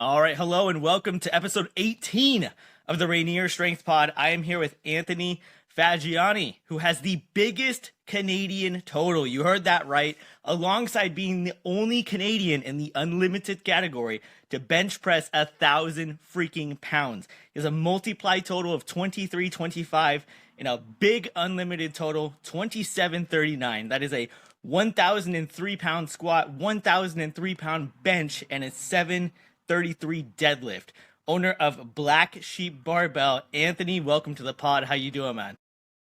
All right, hello and welcome to episode 18 of the Rainier Strength Pod. I am here with Anthony Faggiani, who has the biggest Canadian total. You heard that right. Alongside being the only Canadian in the unlimited category to bench press 1,000 freaking pounds. He has a multiply total of 2325 and a big unlimited total 2739. That is a 1,003 pound squat, 1,003 pound bench, and a 733 deadlift. Owner of Black Sheep Barbell, Anthony, welcome to the pod. How you doing, man?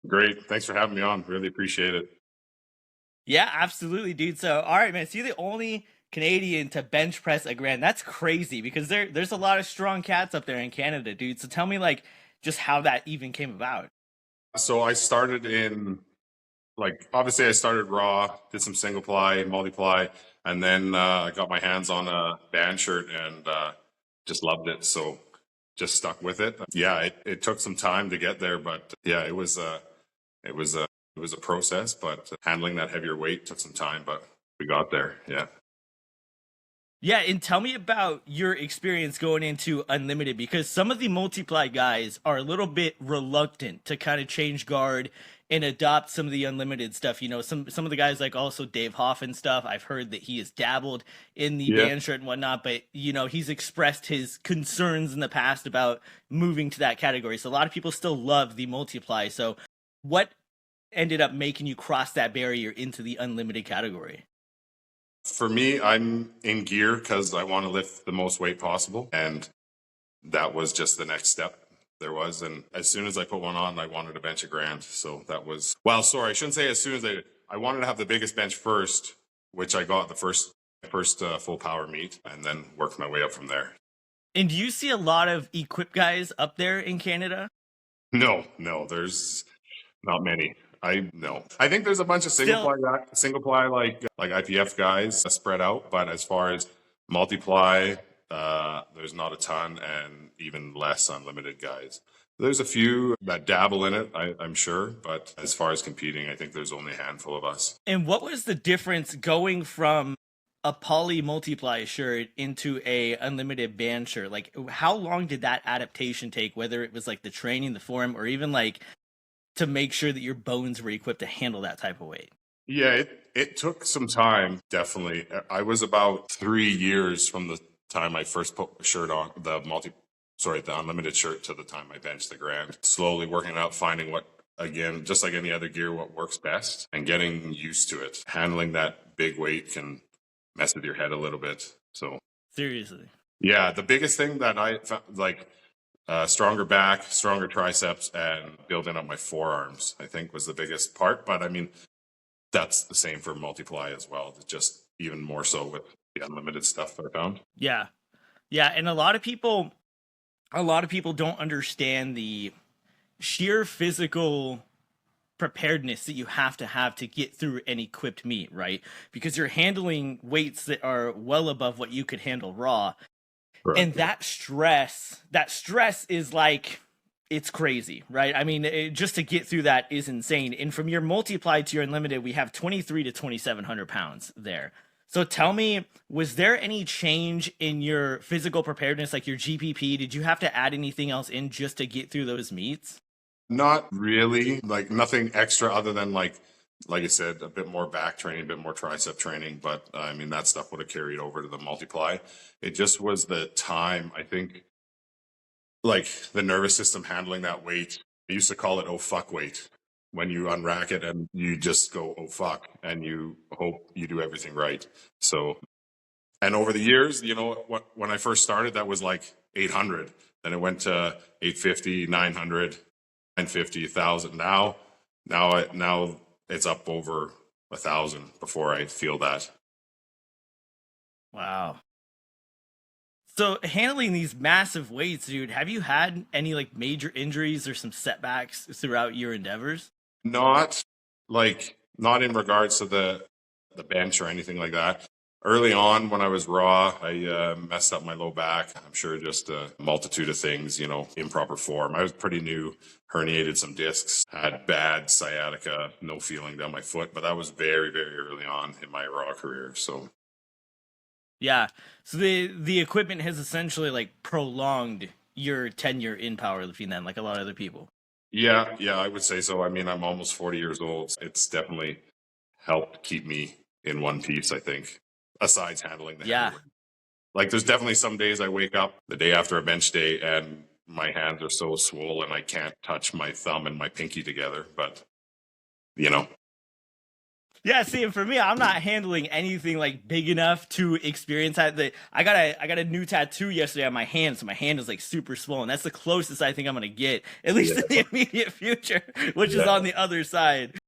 Great. Thanks for having me on. Really appreciate it. Yeah, absolutely, dude. So, all right, man. So you're the only Canadian to bench press a grand. That's crazy because there's a lot of strong cats up there in Canada, dude. So tell me, like, just how that even came about. So I started in, obviously I started raw, did some single ply, multiply, and then I got my hands on a band shirt and just loved it. So just stuck with it. Yeah, it took some time to get there, but yeah, it was a process, but handling that heavier weight took some time, but we got there. Yeah. Yeah, and tell me about your experience going into Unlimited because some of the multiply guys are a little bit reluctant to kind of change guard and adopt some of the Unlimited stuff. You know, some of the guys like also Dave Hoff and stuff. I've heard that he has dabbled in the Yeah. band shirt and whatnot, but you know, he's expressed his concerns in the past about moving to that category. So a lot of people still love the multiply. So what ended up making you cross that barrier into the Unlimited category? For me, I'm in gear because I want to lift the most weight possible. And that was just the next step there was. And as soon as I put one on, I wanted to bench a grand. So that was, well, sorry, I shouldn't say as soon as I wanted to have the biggest bench first, which I got the first full power meet and then worked my way up from there. And do you see a lot of equip guys up there in Canada? No, there's not many. I no. I think there's a bunch of Still, single ply like IPF guys spread out, but as far as multiply, there's not a ton, and even less unlimited guys. There's a few that dabble in it, I'm sure, but as far as competing, I think there's only a handful of us. and what was the difference going from a poly multiply shirt into a unlimited band shirt? Like, how long did that adaptation take? Whether it was like the training, the form, or even like to make sure that your bones were equipped to handle that type of weight? Yeah, it took some time, definitely. I was about 3 years from the time I first put the shirt on, the unlimited shirt, to the time I benched the grand. Slowly working it out, finding what, again, just like any other gear, what works best and getting used to it. Handling that big weight can mess with your head a little bit. So, Seriously. yeah, the biggest thing that I found, stronger back, stronger triceps, and building up my forearms, I think was the biggest part. But I mean, that's the same for multiply as well. Just even more so with the unlimited stuff that I found. Yeah. Yeah, and a lot of people don't understand the sheer physical preparedness that you have to get through an equipped meet, right? Because you're handling weights that are well above what you could handle raw. Right. And that stress is like it's crazy, right? I mean, just to get through that is insane. And from your multiply to your unlimited, we have 23 to 2,700 pounds there. So tell me, was there any change in your physical preparedness, like your GPP? Did you have to add anything else in just to get through those meets? Not really, like nothing extra other than like I said, a bit more back training, a bit more tricep training. But I mean, that stuff would have carried over to the multiply. It just was the time, I think, like the nervous system handling that weight. I used to call it "oh fuck" weight, when you unrack it and you just go "oh fuck" and you hope you do everything right. So, and over the years, when I first started, that was like 800. Then it went to 850, 900, 950, 1,000. Now it's up over 1,000 before I feel that. Wow. So handling these massive weights, dude, have you had any like major injuries or some setbacks throughout your endeavors? Not not in regards to the bench or anything like that. Early on, when I was raw, I messed up my low back. I'm sure just a multitude of things, improper form. I was pretty new, herniated some discs, had bad sciatica, no feeling down my foot, but that was very, very early on in my raw career. So Yeah. So the equipment has essentially like prolonged your tenure in powerlifting then, like a lot of other people. Yeah, I would say so. I mean, I'm almost 40 years old. It's definitely helped keep me in one piece, I think, aside handling the heavy Yeah. weight. Like, there's definitely some days I wake up the day after a bench day and my hands are so swollen I can't touch my thumb and my pinky together. But, you know, Yeah, see, and for me, I'm not handling anything like big enough to experience that. I got a new tattoo yesterday on my hand, so my hand is like super swollen. That's the closest I think I'm gonna get, at least in yeah, the immediate future, which is yeah. on the other side.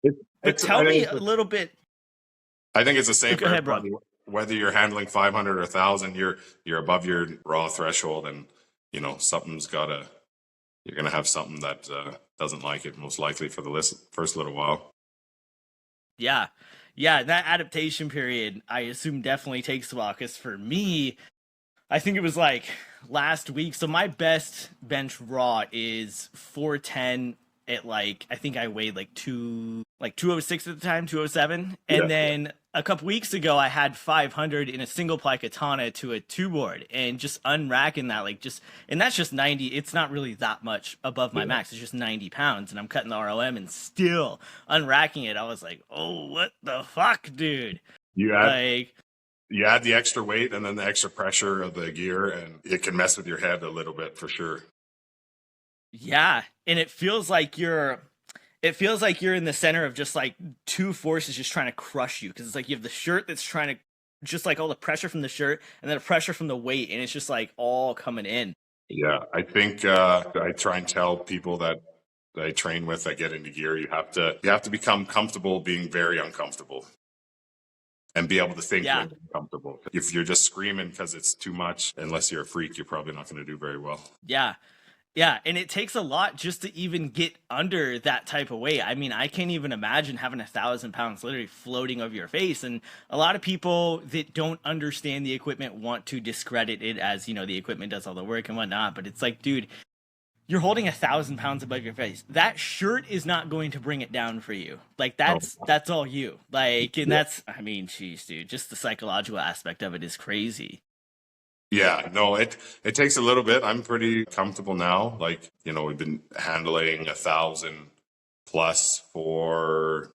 It, But it's, tell I me think a little bit. I think it's the Oh, same go for ahead, bro. everybody. Whether you're handling 500 or 1,000, you're above your raw threshold, and something's gotta. You're gonna have something that doesn't like it, most likely for the first little while. Yeah, yeah, that adaptation period, I assume, definitely takes a while. Because for me, I think it was like last week. So my best bench raw is 410 at like I think I weighed like 206 at the time, 207. Yeah, And then a couple weeks ago I had 500 in a single ply katana to a two board and just unracking that like just and that's just 90. It's not really that much above my yeah. max. It's just 90 pounds and I'm cutting the ROM and still unracking it. I was like, "Oh, what the fuck, dude?" You add Like you add the extra weight and then the extra pressure of the gear, and it can mess with your head a little bit for sure. yeah, and it feels like you're in the center of just like two forces just trying to crush you because it's like you have the shirt that's trying to just like all the pressure from the shirt and then the pressure from the weight and it's just like all coming in. Yeah, I think I try and tell people that I train with that get into gear, you have to become comfortable being very uncomfortable and be able to think Yeah. when you're uncomfortable. If you're just screaming because it's too much, unless you're a freak, you're probably not going to do very well. Yeah. Yeah, and it takes a lot just to even get under that type of weight. I mean, I can't even imagine having 1,000 pounds literally floating over your face. And a lot of people that don't understand the equipment want to discredit it as, the equipment does all the work and whatnot. But it's like, dude, you're holding 1,000 pounds above your face. That shirt is not going to bring it down for you. Like Oh, that's all you. Like, and yeah. that's I mean, geez, dude, just the psychological aspect of it is crazy. Yeah, no, it takes a little bit. I'm pretty comfortable now. Like, we've been handling 1,000 plus for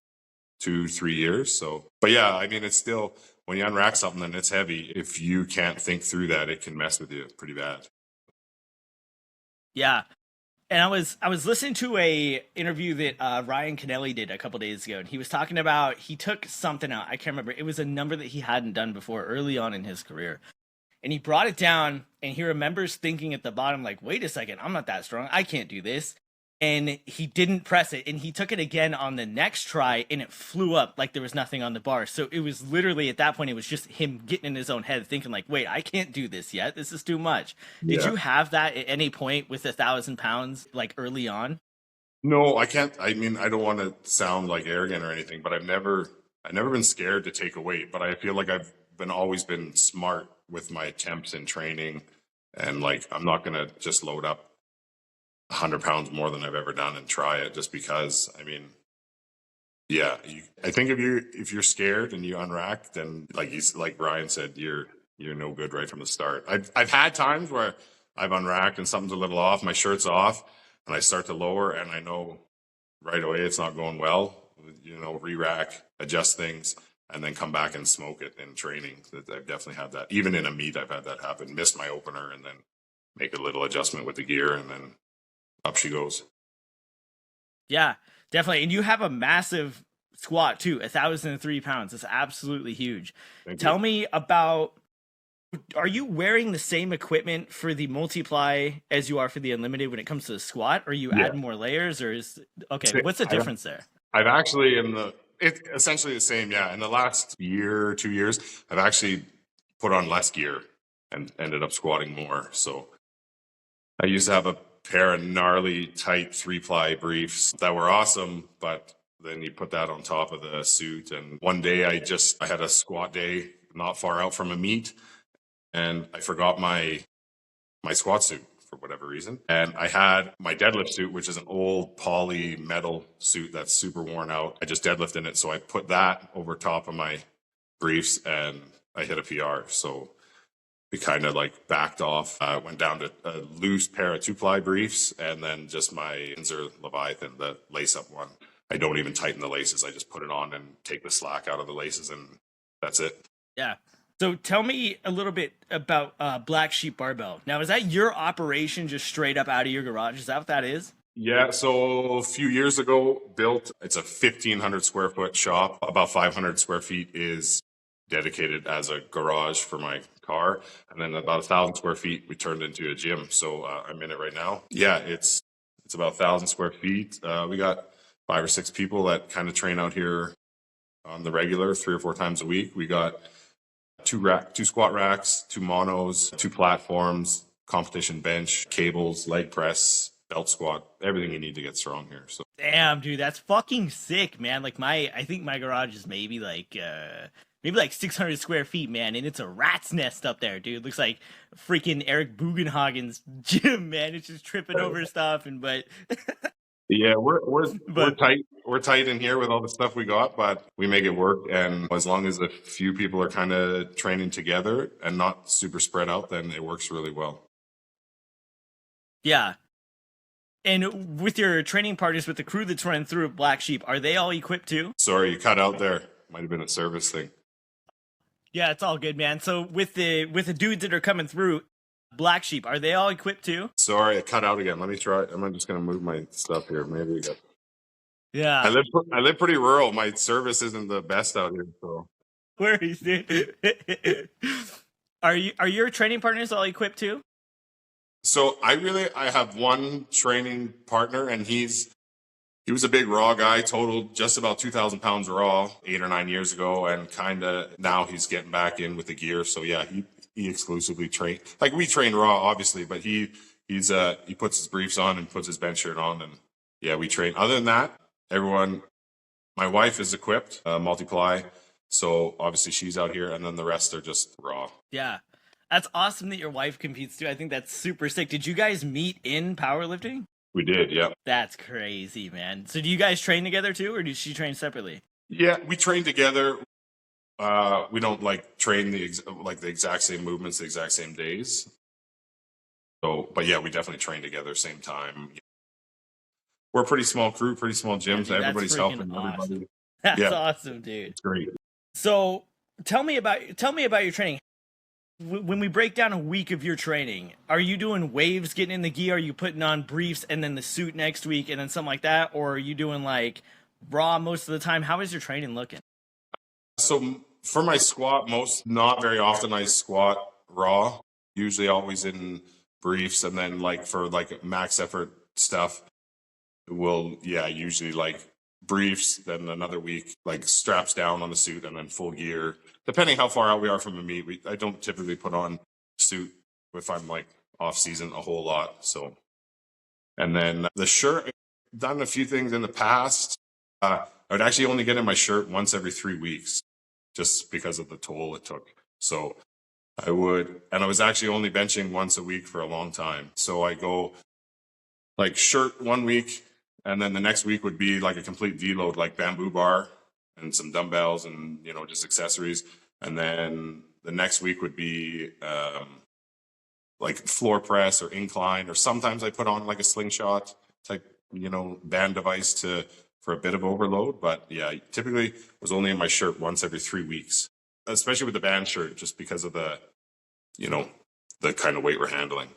2, 3 years. So, but yeah, I mean, it's still when you unrack something and it's heavy. If you can't think through that, it can mess with you pretty bad. Yeah. And I was listening to a interview that Ryan Kennelly did a couple days ago, and he was talking about he took something out. I can't remember. It was a number that he hadn't done before early on in his career, and he brought it down and he remembers thinking at the bottom like, wait a second, I'm not that strong, I can't do this. And he didn't press it and he took it again on the next try and it flew up like there was nothing on the bar. So it was literally at that point it was just him getting in his own head thinking like, wait, I can't do this yet, this is too much. Did Yeah. you have that at any point with 1,000 pounds like early on? No, I can't. I mean, I don't want to sound like arrogant or anything, but I've never been scared to take a weight, but I feel like I've always been smart with my attempts in training. And like, I'm not going to just load up 100 pounds more than I've ever done and try it just because. I mean, yeah, I think if you're scared and you unrack, then like Brian said, you're no good right from the start. I've had times where I've unracked and something's a little off, my shirt's off, and I start to lower, and I know right away it's not going well. Re-rack, adjust things, and then come back and smoke it in training. I've definitely had that. Even in a meet, I've had that happen. Missed my opener, and then make a little adjustment with the gear, and then up she goes. Yeah, definitely. And you have a massive squat too, 1,003 pounds. It's absolutely huge. Thank you. Tell me about, are you wearing the same equipment for the multiply as you are for the unlimited when it comes to the squat? Or you Yeah. add more layers or is, okay, So what's the I, difference there? I've actually it's essentially the same. Yeah. In the last year, 2 years, I've actually put on less gear and ended up squatting more. So I used to have a pair of gnarly tight 3-ply briefs that were awesome, but then you put that on top of the suit. And one day I had a squat day not far out from a meet, and I forgot my squat suit for whatever reason. And I had my deadlift suit, which is an old poly metal suit that's super worn out. I just deadlift in it. So I put that over top of my briefs, and I hit a PR. So we kind of like backed off. Went down to a loose pair of 2-ply briefs, and then just my Inzer Leviathan, the lace up one. I don't even tighten the laces. I just put it on and take the slack out of the laces, and that's it. Yeah. So tell me a little bit about Black Sheep Barbell. Now, is that your operation just straight up out of your garage? Is that what that is? Yeah, so a few years ago, built, it's a 1,500 square foot shop. About 500 square feet is dedicated as a garage for my car. And then about 1,000 square feet, we turned into a gym. So I'm in it right now. Yeah, it's about 1,000 square feet. We got 5 or 6 people that kind of train out here on the regular 3 or 4 times a week. We got 2 squat racks, 2 monos, 2 platforms, competition bench, cables, leg press, belt squat, everything you need to get strong here. So Damn, dude, that's fucking sick, man. Like I think my garage is maybe like 600 square feet, man, and it's a rat's nest up there, dude. Looks like freaking Eric Bugenhagen's gym, man. It's just tripping over stuff, but yeah, we're tight. We're tight in here with all the stuff we got, but we make it work. And as long as a few people are kind of training together and not super spread out, then it works really well. Yeah. And with your training partners, with the crew that's running through at Black Sheep, are they all equipped too? Sorry, you cut out there. Might have been a service thing. Yeah, it's all good, man. So with the dudes that are coming through Black Sheep, are they all equipped too? Sorry, it cut out again. Let me try. I'm just gonna move my stuff here. Maybe we got. Yeah. I live pretty rural. My service isn't the best out here, so. Worries, dude. Are your training partners all equipped too? So I have one training partner, and he was a big raw guy, totaled just about 2,000 pounds raw 8 or 9 years ago, and kind of now he's getting back in with the gear. So yeah, he exclusively train, like we train raw obviously, but he puts his briefs on and puts his bench shirt on, and yeah, we train. Other than that, everyone, my wife is equipped, multiply, so obviously she's out here, and then the rest are just raw. Yeah. That's awesome that your wife competes too. I think that's super sick. Did you guys meet in powerlifting? We did, yeah. That's crazy, man. So do you guys train together too, or does she train separately? Yeah, we train together. We don't like train the exact same movements, the exact same days. So, but yeah, we definitely train together, same time. We're a pretty small crew, pretty small gyms. Yeah, dude, everybody's helping awesome. everybody. That's awesome, dude. It's great. So tell me about your training. When we break down a week of your training, are you doing waves getting in the gi? Are you putting on briefs and then the suit next week and then something like that? Or are you doing like raw most of the time? How is your training looking? So for my squat, not very often I squat raw, usually always in briefs. And then like for like max effort stuff, usually like briefs, then another week, like straps down on the suit and then full gear. Depending how far out we are from the meet, I don't typically put on suit if I'm like off season a whole lot. So, and then the shirt, I've done a few things in the past. I would actually only get in my shirt once every 3 weeks just because of the toll it took. So I was actually only benching once a week for a long time. So I go like shirt 1 week, and then the next week would be like a complete deload, like bamboo bar and some dumbbells and, just accessories. And then the next week would be like floor press or incline, or sometimes I put on like a slingshot type, band device for a bit of overload. But yeah, typically was only in my shirt once every 3 weeks, especially with the band shirt, just because of the kind of weight we're handling.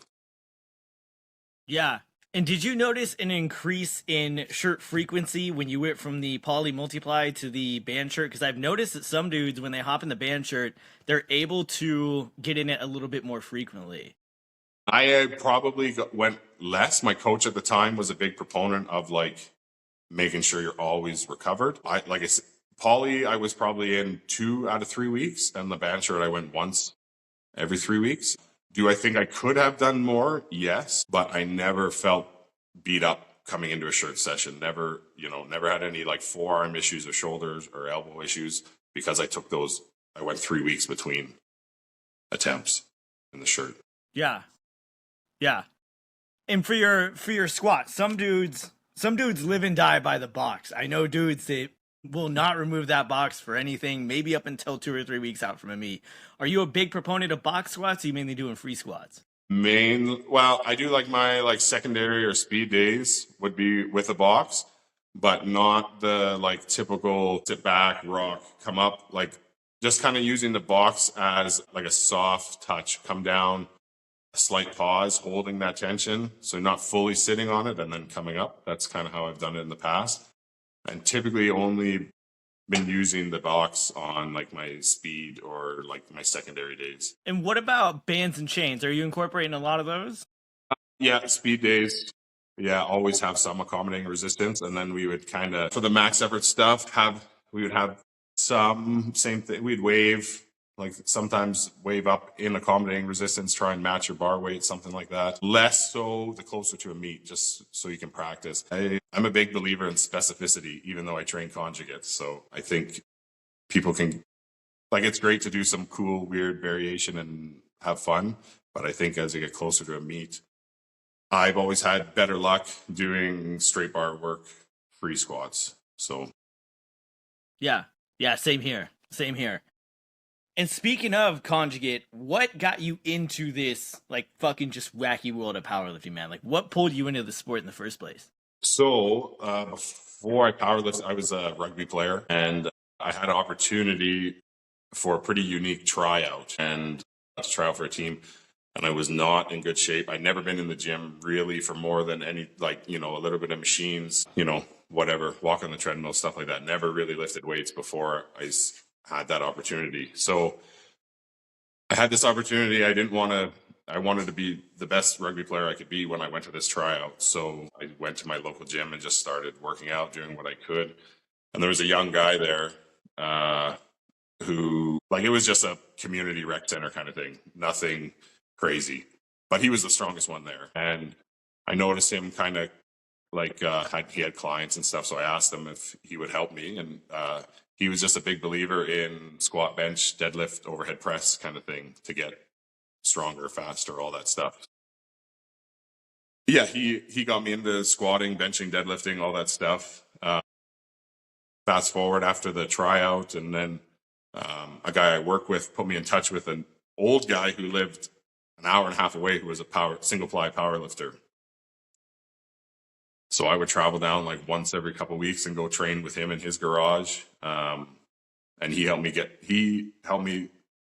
Yeah. And did you notice an increase in shirt frequency when you went from the poly multiply to the band shirt? Because I've noticed that some dudes, when they hop in the band shirt, they're able to get in it a little bit more frequently. I probably went less. My coach at the time was a big proponent of like making sure you're always recovered. Like I said, poly, I was probably in 2 out of 3 weeks, and the band shirt I went once every 3 weeks. Do I think I could have done more? Yes, but I never felt beat up coming into a shirt session. Never had any like forearm issues or shoulders or elbow issues because I took those. I went 3 weeks between attempts in the shirt. Yeah. Yeah. And for your squat, some dudes live and die by the box. I know dudes that Will not remove that box for anything, maybe up until 2 or 3 weeks out from a meet. Are you a big proponent of box squats, or are you mainly doing free squats? Well, I do like my like secondary or speed days would be with a box, but not the like typical sit back, rock, come up, like just kind of using the box as like a soft touch, come down, a slight pause, holding that tension. So not fully sitting on it and then coming up. That's kind of how I've done it in the past. And typically only been using the box on like my speed or like my secondary days. And what about bands and chains? Are you incorporating a lot of those? Yeah, speed days. Yeah, always have some accommodating resistance, and then we would kind of for the max effort stuff we would have some same thing. We'd wave like sometimes wave up in accommodating resistance, try and match your bar weight, something like that. Less so the closer to a meet, just so you can practice. I'm a big believer in specificity, even though I train conjugates. So I think people can like it's great to do some cool, weird variation and have fun, but I think as you get closer to a meet, I've always had better luck doing straight bar work, free squats. So Yeah. Yeah, same here. Same here. And speaking of conjugate, what got you into this like fucking just wacky world of powerlifting, man? Like what pulled you into the sport in the first place? before I powerlifted, I was a rugby player, and I had an opportunity for a pretty unique tryout and to try out for a team. And I was not in good shape. I'd never been in the gym really for more than any, like, a little bit of machines, whatever, walk on the treadmill, stuff like that. Never really lifted weights before had that opportunity. So I had this opportunity. I wanted to be the best rugby player I could be when I went to this tryout. So I went to my local gym and just started working out, doing what I could. And there was a young guy there, who, like, it was just a community rec center kind of thing, nothing crazy, but he was the strongest one there. And I noticed him kind of like he had clients and stuff, so I asked him if he would help me, and he was just a big believer in squat, bench, deadlift, overhead press kind of thing to get stronger, faster, all that stuff. Yeah, he got me into squatting, benching, deadlifting, all that stuff. Fast forward after the tryout, and then a guy I work with put me in touch with an old guy who lived an hour and a half away, who was a single ply power lifter. So I would travel down like once every couple of weeks and go train with him in his garage. And he helped me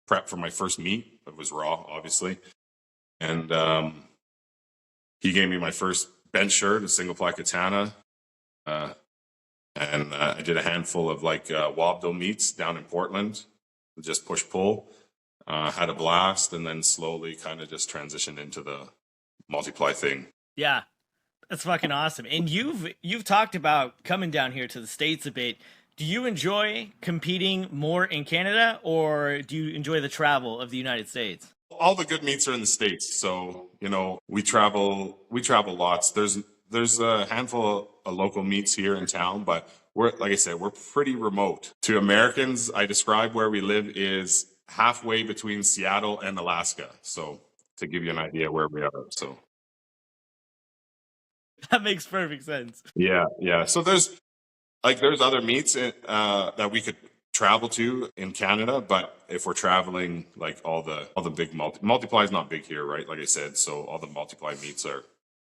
prep for my first meet. It was raw, obviously. And he gave me my first bench shirt, a single ply katana. And I did a handful of like Wobdo meets down in Portland, just push pull. Had a blast, and then slowly kind of just transitioned into the multiply thing. Yeah, that's fucking awesome. And you've talked about coming down here to the States a bit. Do you enjoy competing more in Canada, or do you enjoy the travel of the United States? All the good meets are in the States, so we travel lots. There's a handful of local meets here in town, but like I said, we're pretty remote. To Americans, I describe where we live is halfway between Seattle and Alaska. So to give you an idea where we are. So That makes perfect sense. yeah. So there's other meets that we could travel to in Canada, but if we're traveling, like all the big multiply is not big here, right? Like I said, so all the multiply meets are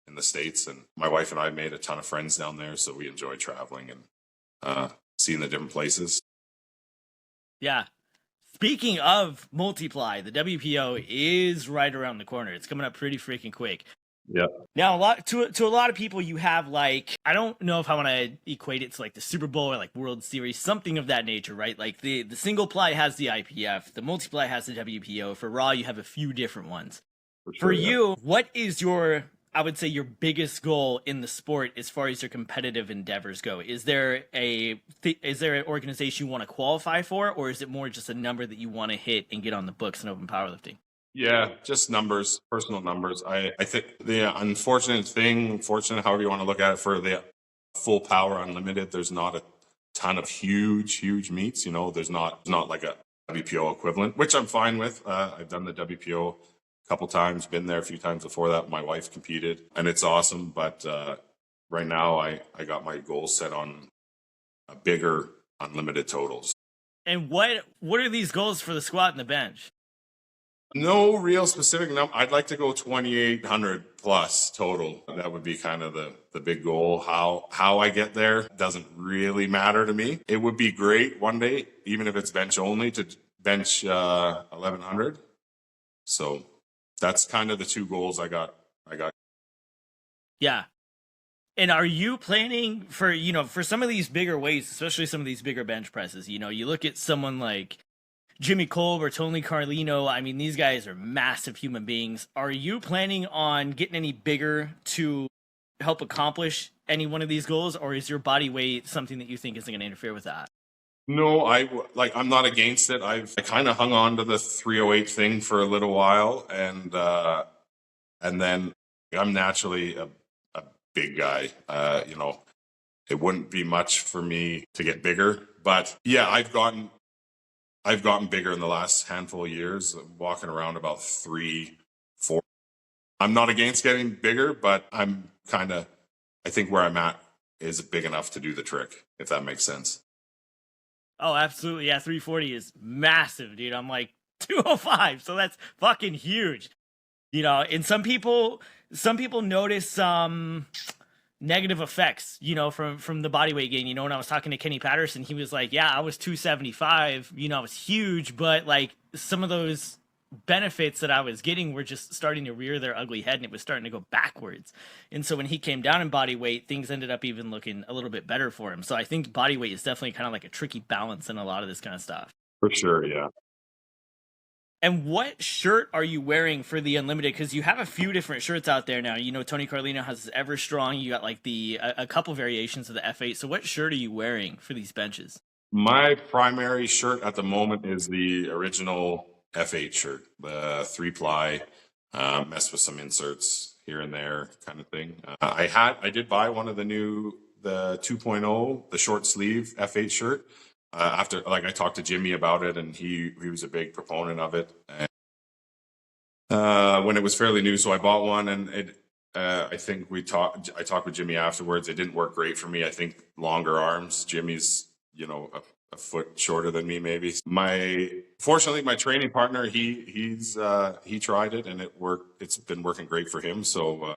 in the States, and my wife and I made a ton of friends down there, so we enjoy traveling and seeing the different places. Yeah. Speaking of multiply, the WPO is right around the corner. It's coming up pretty freaking quick. Yeah. Now, a lot of people, you have like, I don't know if I want to equate it to like the Super Bowl or like World Series, something of that nature, right? Like the single ply has the IPF, the multiply has the WPO. For Raw, you have a few different ones. For you, what is I would say your biggest goal in the sport as far as your competitive endeavors go? Is there an organization you want to qualify for, or is it more just a number that you want to hit and get on the books in open powerlifting? Yeah, just numbers, personal numbers. I think the unfortunate, however you want to look at it, for the full power unlimited, there's not a ton of huge meets. There's not like a WPO equivalent, which I'm fine with. I've done the WPO a couple times, been there a few times before that. My wife competed, and it's awesome. But right now, I got my goals set on a bigger unlimited totals. And what are these goals for the squat and the bench? No real specific number. I'd like to go 2,800 plus total. That would be kind of the big goal. How I get there doesn't really matter to me. It would be great one day, even if it's bench only, to bench 1,100. So that's kind of the two goals I got. Yeah. And are you planning for, for some of these bigger weights, especially some of these bigger bench presses, you look at someone like Jimmy Kolb or Tony Carlino. I mean, these guys are massive human beings. Are you planning on getting any bigger to help accomplish any one of these goals, or is your body weight something that you think isn't going to interfere with that? No, I'm not against it. I kind of hung on to the 308 thing for a little while, and then I'm naturally a big guy. It wouldn't be much for me to get bigger, but yeah, I've gotten bigger in the last handful of years, walking around about 3, 4. I'm not against getting bigger, but I think where I'm at is big enough to do the trick, if that makes sense. Oh, absolutely. Yeah, 340 is massive, dude. I'm like 205, so that's fucking huge. And some people notice some negative effects, from the body weight gain. When I was talking to Kenny Patterson, he was like, yeah, I was 275, I was huge, but like some of those benefits that I was getting were just starting to rear their ugly head, and it was starting to go backwards. And so when he came down in body weight, things ended up even looking a little bit better for him. So I think body weight is definitely kind of like a tricky balance in a lot of this kind of stuff. For sure, yeah. And what shirt are you wearing for the Unlimited? Because you have a few different shirts out there now. Tony Carlino has Ever Strong. You got like a couple variations of the F8. So what shirt are you wearing for these benches? My primary shirt at the moment is the original F8 shirt, the 3-ply, messed with some inserts here and there kind of thing. I did buy one of the 2.0, the short sleeve F8 shirt. After, I talked to Jimmy about it, and he was a big proponent of it. And, when it was fairly new, so I bought one, and I think I talked with Jimmy afterwards. It didn't work great for me. I think longer arms. Jimmy's, a foot shorter than me, maybe. Fortunately, my training partner, he tried it, and it worked. It's been working great for him. So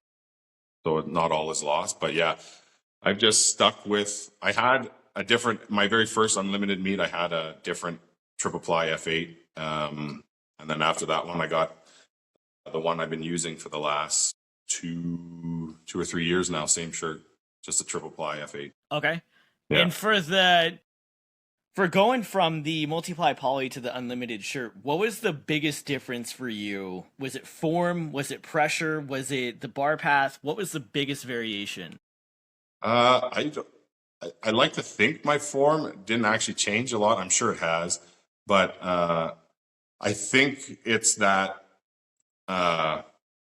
not all is lost. But yeah, I've just stuck with. I had my very first Unlimited meet, I had a different triple ply F8. And then after that one, I got the one I've been using for the last 2 or 3 years now. Same shirt, just a triple ply F8. Okay. Yeah. And for going from the multiply poly to the Unlimited shirt, what was the biggest difference for you? Was it form? Was it pressure? Was it the bar path? What was the biggest variation? I like to think my form didn't actually change a lot. I'm sure it has, but I think it's that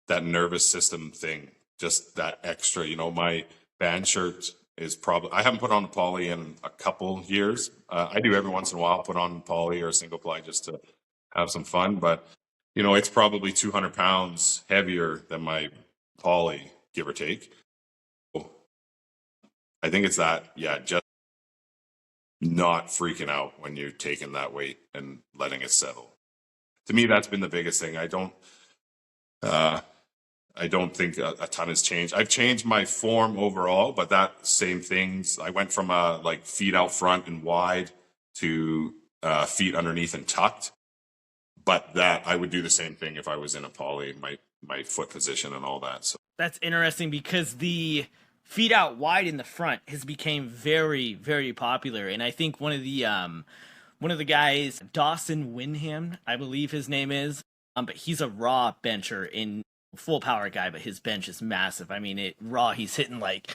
nervous system thing, just that extra. My band shirt is probably, I haven't put on a poly in a couple years. I do every once in a while put on poly or a single ply just to have some fun, but it's probably 200 pounds heavier than my poly, give or take. I think it's that, just not freaking out when you're taking that weight and letting it settle. To me, that's been the biggest thing. I don't think a ton has changed. I've changed my form overall, but that same things. I went from feet out front and wide to feet underneath and tucked. But that I would do the same thing if I was in a poly, my foot position and all that. So that's interesting because the feet out wide in the front has become very, very popular. And I think one of the guys, Dawson Winham, I believe his name is, but he's a raw bencher in full power guy, but his bench is massive. I mean, he's hitting like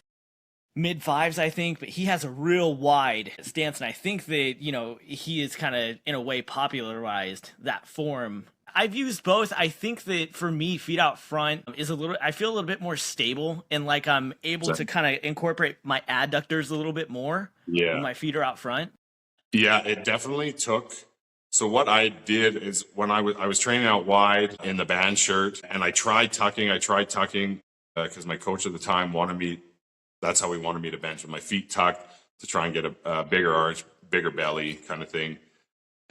mid fives, I think, but he has a real wide stance. And I think that, he is kind of in a way popularized that form. I've used both. I think that for me, feet out front is I feel a little bit more stable, and like I'm able to kind of incorporate my adductors a little bit more when my feet are out front. Yeah, it definitely took. So what I did is when I was training out wide in the band shirt, and I tried tucking because my coach at the time that's how he wanted me to bench with my feet tucked to try and get a bigger arch. bigger belly kind of thing.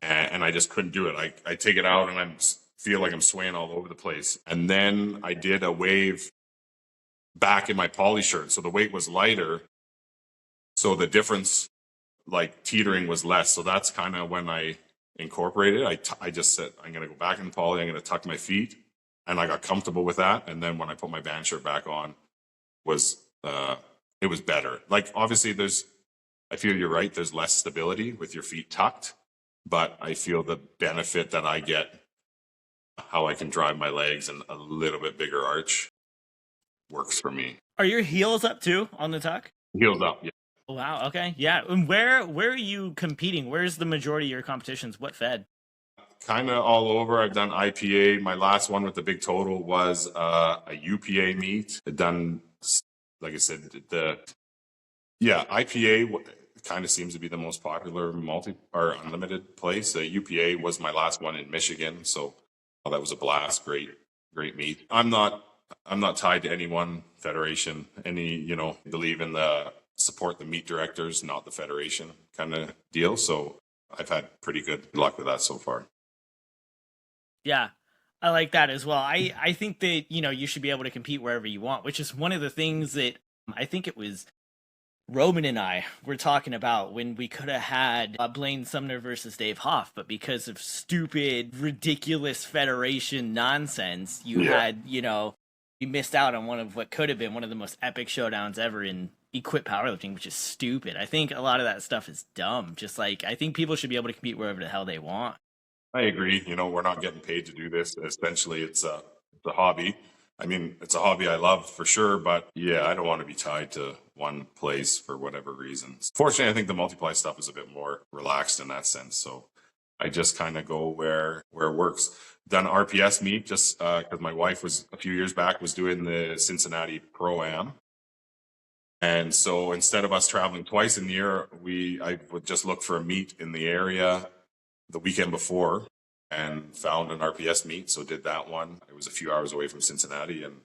And I just couldn't do it. I take it out and feel like I'm swaying all over the place. And then I did a wave back in my poly shirt. So the weight was lighter. So the difference, like teetering, was less. So that's kind of when I incorporated. I just said, I'm going to go back in the poly. I'm going to tuck my feet. And I got comfortable with that. And then when I put my band shirt back on, it was better. Like, obviously I feel you're right. There's less stability with your feet tucked, but I feel the benefit that I get, how I can drive my legs and a little bit bigger arch, works for me. Are your heels up too on the tuck? Heels up, yeah. Wow. Okay. Yeah. And where are you competing? Where's the majority of your competitions? What fed? Kind of all over. I've done IPA. My last one with the big total was a UPA meet. I've done, like I said, IPA kind of seems to be the most popular unlimited place. The UPA was my last one in Michigan, so that was a blast. Great meet. I'm not tied to any one federation. Believe in support the meet directors, not the federation kind of deal. So I've had pretty good luck with that so far. Yeah, I like that as well. I think that, you should be able to compete wherever you want, which is one of the things that I think it was Roman and I were talking about when we could have had Blaine Sumner versus Dave Hoff, but because of stupid, ridiculous federation nonsense, you missed out on one of what could have been one of the most epic showdowns ever in equipped powerlifting, which is stupid. I think a lot of that stuff is dumb. Just like, I think people should be able to compete wherever the hell they want. I agree. We're not getting paid to do this. Essentially, it's a hobby. I mean, it's a hobby I love for sure, but yeah, I don't want to be tied to one place for whatever reasons. Fortunately, I think the multiply stuff is a bit more relaxed in that sense. So I just kind of go where it works. Done RPS meet just because my wife was a few years back was doing the Cincinnati Pro-Am. And so instead of us traveling twice in the year, I would just look for a meet in the area the weekend before and found an RPS meet. So did that one. It was a few hours away from Cincinnati, and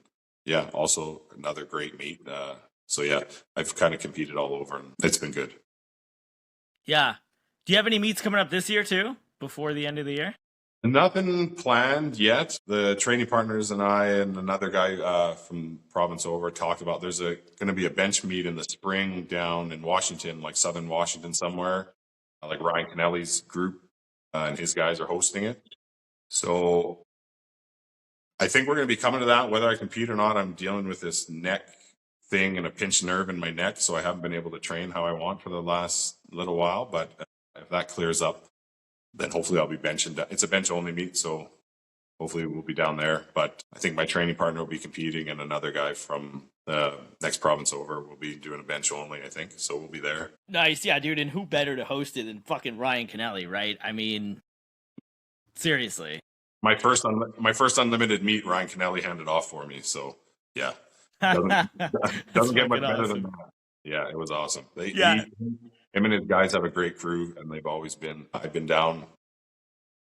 yeah, also another great meet. So yeah, I've kind of competed all over and it's been good. Yeah. Do you have any meets coming up this year too, before the end of the year? Nothing planned yet. The training partners and I and another guy from province over talked about there's going to be a bench meet in the spring down in Washington, like southern Washington somewhere, like Ryan Kennelly's group and his guys are hosting it. So I think we're going to be coming to that. Whether I compete or not, I'm dealing with this neck thing and a pinched nerve in my neck, so I haven't been able to train how I want for the last little while. But if that clears up, then hopefully I'll be benching. It's a bench only meet, so hopefully we'll be down there. But I think my training partner will be competing, and another guy from the next province over will be doing a bench only, I think. So we'll be there. Nice, yeah, dude. And who better to host it than fucking Ryan Kennelly, right? I mean, seriously. My first unlimited meet, Ryan Kennelly handed off for me. So yeah, doesn't get much better than that. Yeah, it was awesome. Him and his guys have a great crew, and they've always been. I've been down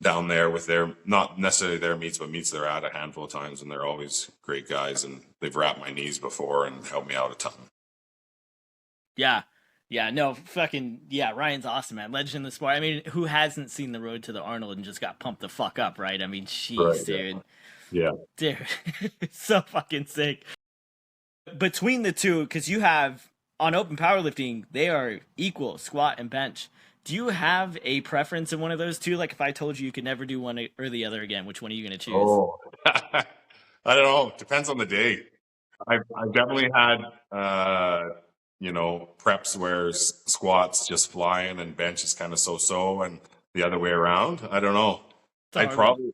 there with their, not necessarily their meets, but meets they're at a handful of times, and they're always great guys, and they've wrapped my knees before and helped me out a ton. Yeah, no, fucking, yeah, Ryan's awesome, man. Legend in the sport. I mean, who hasn't seen the road to the Arnold and just got pumped the fuck up, right? I mean, jeez, right, dude. Yeah. Dude, so fucking sick. Between the two, because you have, on open powerlifting, they are equal, squat and bench. Do you have a preference in one of those two? Like, if I told you could never do one or the other again, which one are you going to choose? Oh, I don't know. Depends on the day. I've definitely had, preps where squats just flying and bench is kind of so-so, and the other way around. I don't know. I'd probably,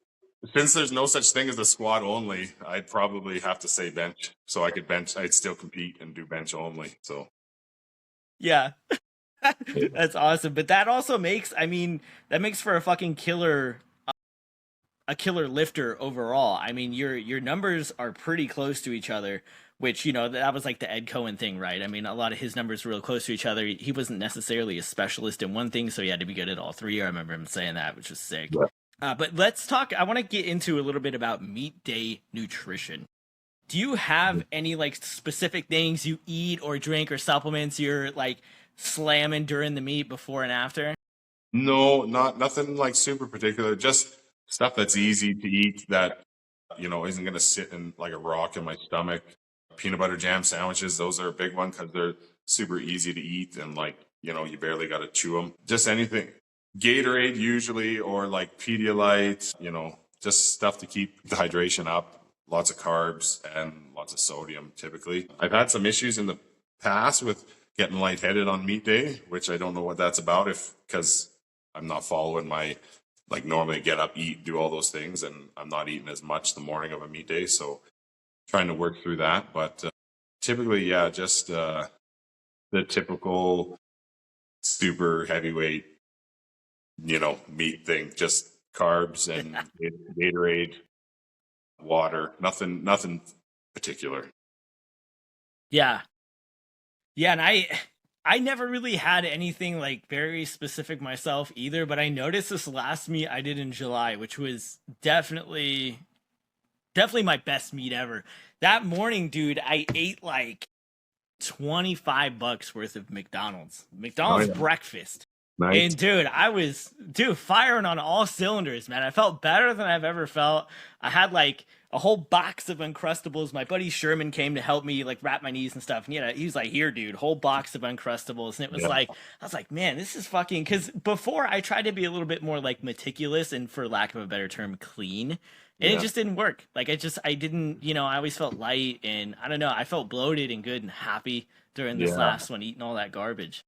since there's no such thing as a squat only, I'd probably have to say bench. So I could bench. I'd still compete and do bench only. So. Yeah. That's awesome. But that also makes, that makes for a fucking killer, a killer lifter overall. I mean, your numbers are pretty close to each other, which, that was like the Ed Cohen thing, right? I mean, a lot of his numbers were real close to each other. He wasn't necessarily a specialist in one thing, so he had to be good at all three. I remember him saying that, which was sick. Yeah. But let's talk, I want to get into a little bit about meet day nutrition. Do you have any like specific things you eat or drink or supplements you're like slamming during the meet before and after? No, nothing like super particular. Just stuff that's easy to eat that isn't going to sit in like a rock in my stomach. Peanut butter jam sandwiches, those are a big one because they're super easy to eat and like you barely got to chew them. Just anything, Gatorade usually, or like Pedialyte. Just stuff to keep the hydration up. Lots of carbs and lots of sodium. Typically, I've had some issues in the past with getting lightheaded on meet day, which I don't know what that's about. Because I'm not following my, like, normally get up, eat, do all those things, and I'm not eating as much the morning of a meet day. So trying to work through that. But typically, yeah, just the typical super heavyweight, meat thing, just carbs and Gatorade, water, nothing particular. Yeah. Yeah, and I never really had anything like very specific myself either, but I noticed this last meet I did in July, which was definitely my best meet ever. That morning, dude, I ate like $25 worth of McDonald's Oh, yeah. breakfast. Nice. And dude, I was firing on all cylinders, man. I felt better than I've ever felt. I had like a whole box of Uncrustables. My buddy Sherman came to help me like wrap my knees and stuff. And he was like, "Here, dude, whole box of Uncrustables." And it was like, I was like, man, this is fucking, because before I tried to be a little bit more like meticulous and, for lack of a better term, clean. And it just didn't work. Like I didn't, I always felt light, and I don't know, I felt bloated and good and happy during this last one, eating all that garbage.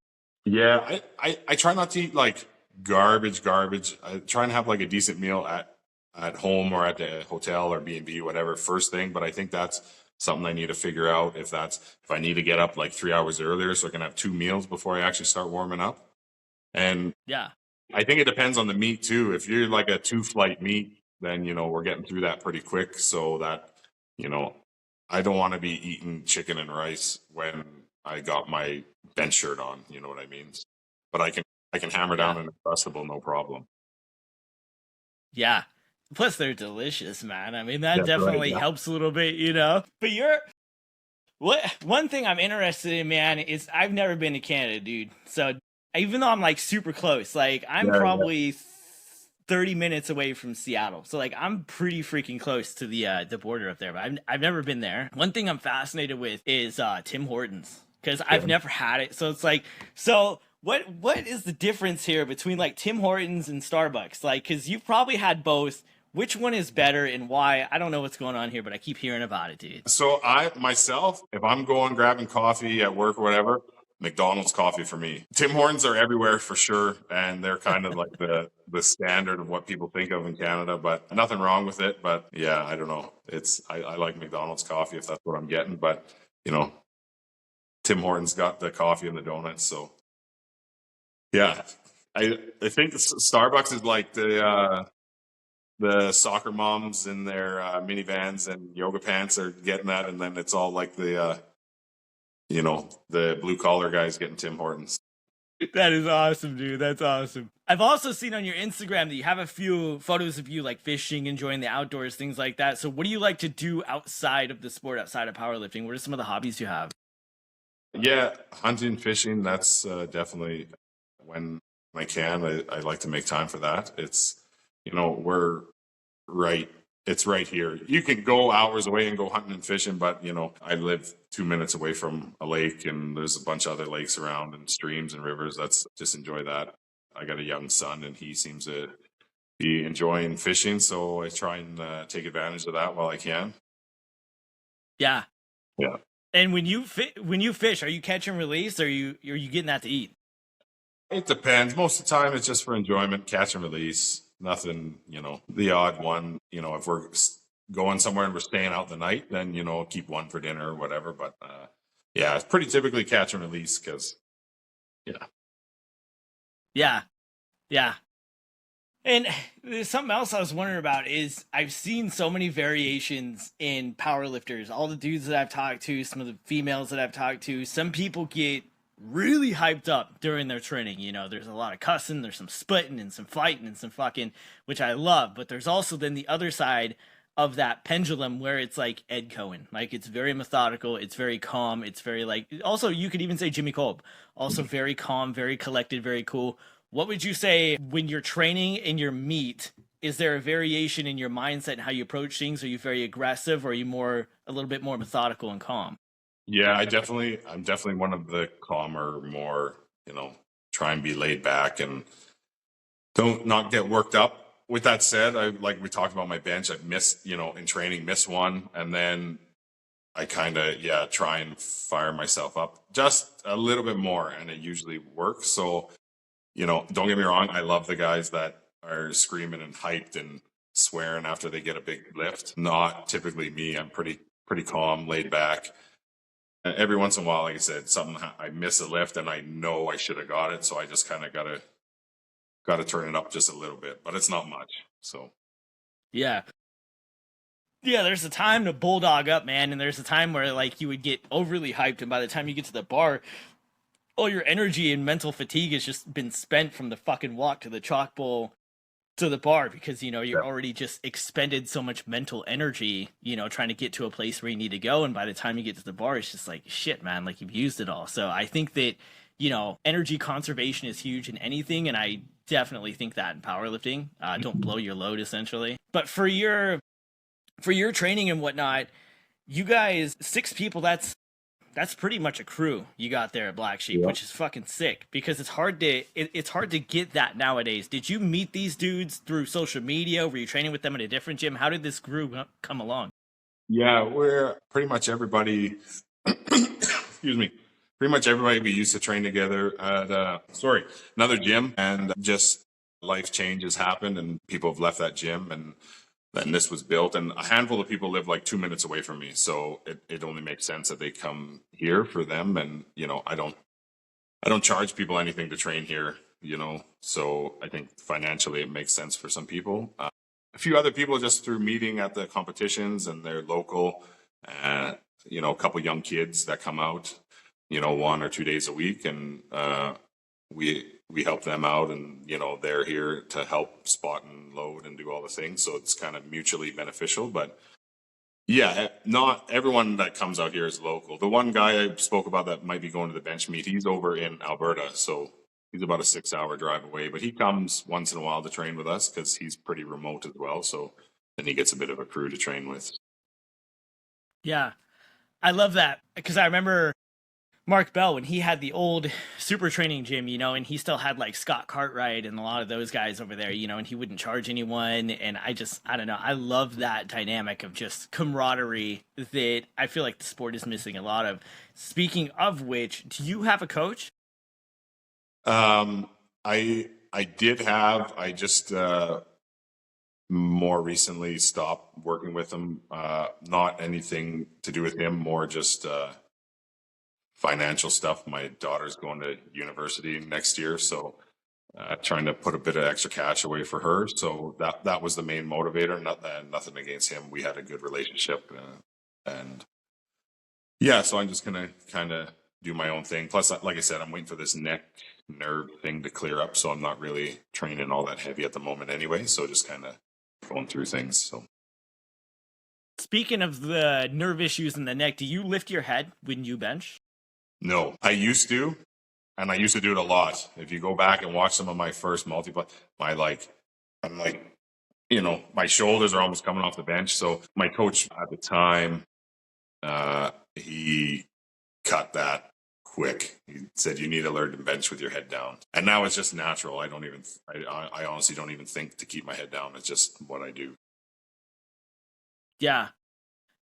Yeah, I try not to eat like garbage. I try and have like a decent meal at home or at the hotel or B&B, whatever, first thing. But I think that's something I need to figure out, if I need to get up like 3 hours earlier so I can have 2 meals before I actually start warming up. And Yeah. I think it depends on the meat too. If you're like a 2-flight meat, then we're getting through that pretty quick, so that I don't want to be eating chicken and rice when I got my bench shirt on. You know what I mean? But I can hammer down an Uncrustable, no problem. Yeah. Plus, they're delicious, man. I mean, that definitely helps a little bit. But one thing I'm interested in, man, is I've never been to Canada, dude. So even though I'm like super close, like I'm probably 30 minutes away from Seattle. So like I'm pretty freaking close to the border up there, but I've never been there. One thing I'm fascinated with is Tim Hortons, because I've never had it. So it's like, what is the difference here between like Tim Hortons and Starbucks? Like, because you've probably had both. Which one is better and why? I don't know what's going on here, but I keep hearing about it, dude. So myself, if I'm going grabbing coffee at work or whatever, McDonald's coffee for me. Tim Hortons are everywhere for sure, and they're kind of like the standard of what people think of in Canada, but nothing wrong with it. But yeah, I don't know. I like McDonald's coffee if that's what I'm getting, but Tim Hortons got the coffee and the donuts, so yeah. I think Starbucks is like the soccer moms in their minivans and yoga pants are getting that, and then it's all like the blue collar guys getting Tim Hortons. That is awesome, dude. That's awesome. I've also seen on your Instagram that you have a few photos of you like fishing, enjoying the outdoors, things like that. So what do you like to do outside of the sport, outside of powerlifting? What are some of the hobbies you have? Yeah, hunting, fishing, that's definitely when I can. I like to make time for that. It's, we're right. It's right here. You can go hours away and go hunting and fishing, but I live 2 minutes away from a lake, and there's a bunch of other lakes around and streams and rivers. That's just enjoy that. I got a young son, and he seems to be enjoying fishing, so I try and take advantage of that while I can. Yeah. Yeah. And when you fish, are you catch and release, or are you getting that to eat? It depends. Most of the time, it's just for enjoyment, catch and release. Nothing, the odd one. If we're going somewhere and we're staying out the night, then keep one for dinner or whatever. But yeah, it's pretty typically catch and release because, yeah. And there's something else I was wondering about is I've seen so many variations in powerlifters. All the dudes that I've talked to, some of the females that I've talked to, some people get really hyped up during their training. There's a lot of cussing, there's some splitting and some fighting and some fucking, which I love. But there's also then the other side of that pendulum where it's like Ed Cohen. Like it's very methodical, it's very calm, it's very like also you could even say Jimmy Kolb. Also very calm, very collected, very cool. What would you say when you're training in your meet? Is there a variation in your mindset and how you approach things? Are you very aggressive or are you more a little bit more methodical and calm? Yeah, I'm definitely one of the calmer, more, try and be laid back and don't not get worked up. With that said, I like we talked about my bench. I've missed, in training, miss one, and then I kind of try and fire myself up just a little bit more, and it usually works. So don't get me wrong, I love the guys that are screaming and hyped and swearing after they get a big lift. Not typically me. I'm pretty calm, laid back. And every once in a while, like I said, I miss a lift and I know I should have got it, so I just kind of gotta turn it up just a little bit, but it's not much. So Yeah. Yeah, there's a time to bulldog up, man, and there's a time where like you would get overly hyped, and by the time you get to the bar, all your energy and mental fatigue has just been spent from the fucking walk to the chalk bowl to the bar because you're already just expended so much mental energy, trying to get to a place where you need to go, and by the time you get to the bar, it's just like shit, man, like you've used it all. So I think that energy conservation is huge in anything, and I definitely think that in powerlifting. Don't blow your load, essentially. But for your training and whatnot, you guys, 6 people, that's pretty much a crew you got there at Black Sheep, which is fucking sick because it's hard to get that nowadays. Did you meet these dudes through social media? Were you training with them at a different gym? How did this group come along? yeah, we're pretty much everybody. Excuse me. Pretty much everybody we used to train together at another gym, and just life changes happened, and people have left that gym, and then this was built, and a handful of people live like 2 minutes away from me, so it only makes sense that they come here for them. And I don't charge people anything to train here, so I think financially it makes sense for some people. A few other people just through meeting at the competitions, and they're local. A couple young kids that come out 1 or 2 days a week, and we help them out, and they're here to help spot and load and do all the things, so it's kind of mutually beneficial. But yeah, not everyone that comes out here is local. The one guy I spoke about that might be going to the bench meet, he's over in Alberta, so he's about a 6-hour drive away, but he comes once in a while to train with us because he's pretty remote as well, so then he gets a bit of a crew to train with. Yeah, I love that because I remember Mark Bell when he had the old super training gym, and he still had like Scott Cartwright and a lot of those guys over there, and he wouldn't charge anyone. And I don't know, I love that dynamic of just camaraderie that I feel like the sport is missing a lot of. Speaking of which, do you have a coach? I did have, I just more recently stopped working with him. Not anything to do with him, more just financial stuff. My daughter's going to university next year, so trying to put a bit of extra cash away for her. So that was the main motivator. Nothing against him. We had a good relationship, and yeah. So I'm just gonna kind of do my own thing. Plus, like I said, I'm waiting for this neck nerve thing to clear up, so I'm not really training all that heavy at the moment anyway. So just kind of going through things. So. Speaking of the nerve issues in the neck, do you lift your head when you bench? No, I used to, and I used to do it a lot. If you go back and watch some of my first multiply, I'm like, my shoulders are almost coming off the bench. So my coach at the time, he cut that quick. He said, you need to learn to bench with your head down. And now it's just natural. I honestly don't even think to keep my head down. It's just what I do. Yeah.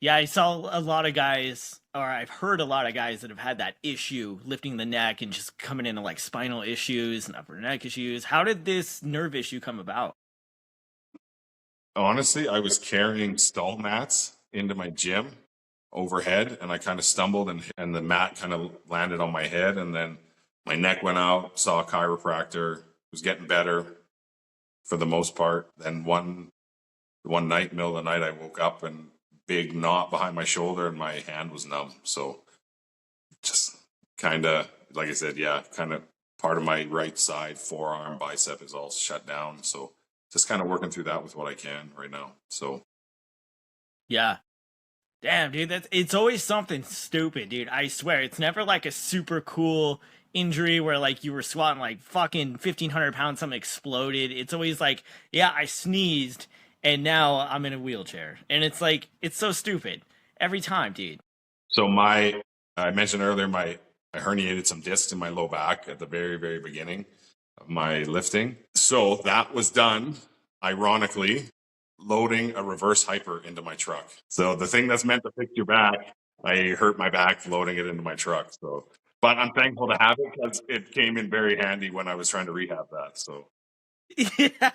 Yeah, I saw a lot of guys, or I've heard a lot of guys that have had that issue lifting the neck and just coming into like spinal issues and upper neck issues. How did this nerve issue come about? Honestly, I was carrying stall mats into my gym overhead, and I kind of stumbled, and the mat kind of landed on my head, and then my neck went out, saw a chiropractor, was getting better for the most part. Then one night, middle of the night, I woke up and big knot behind my shoulder and my hand was numb. So just kind of, like I said, kind of part of my right side forearm bicep is all shut down. So just kind of working through that with what I can right now. So Yeah. Damn, dude, it's always something stupid, dude. I swear, it's never like a super cool injury where like you were squatting like fucking 1,500 pounds, something exploded. It's always like, yeah, I sneezed and now I'm in a wheelchair, and it's like it's so stupid every time, dude. So I mentioned earlier, I herniated some discs in my low back at the very, very beginning of my lifting. So that was done, ironically, loading a reverse hyper into my truck. So the thing that's meant to fix your back, I hurt my back loading it into my truck. So, but I'm thankful to have it because it came in very handy when I was trying to rehab that. So Yeah.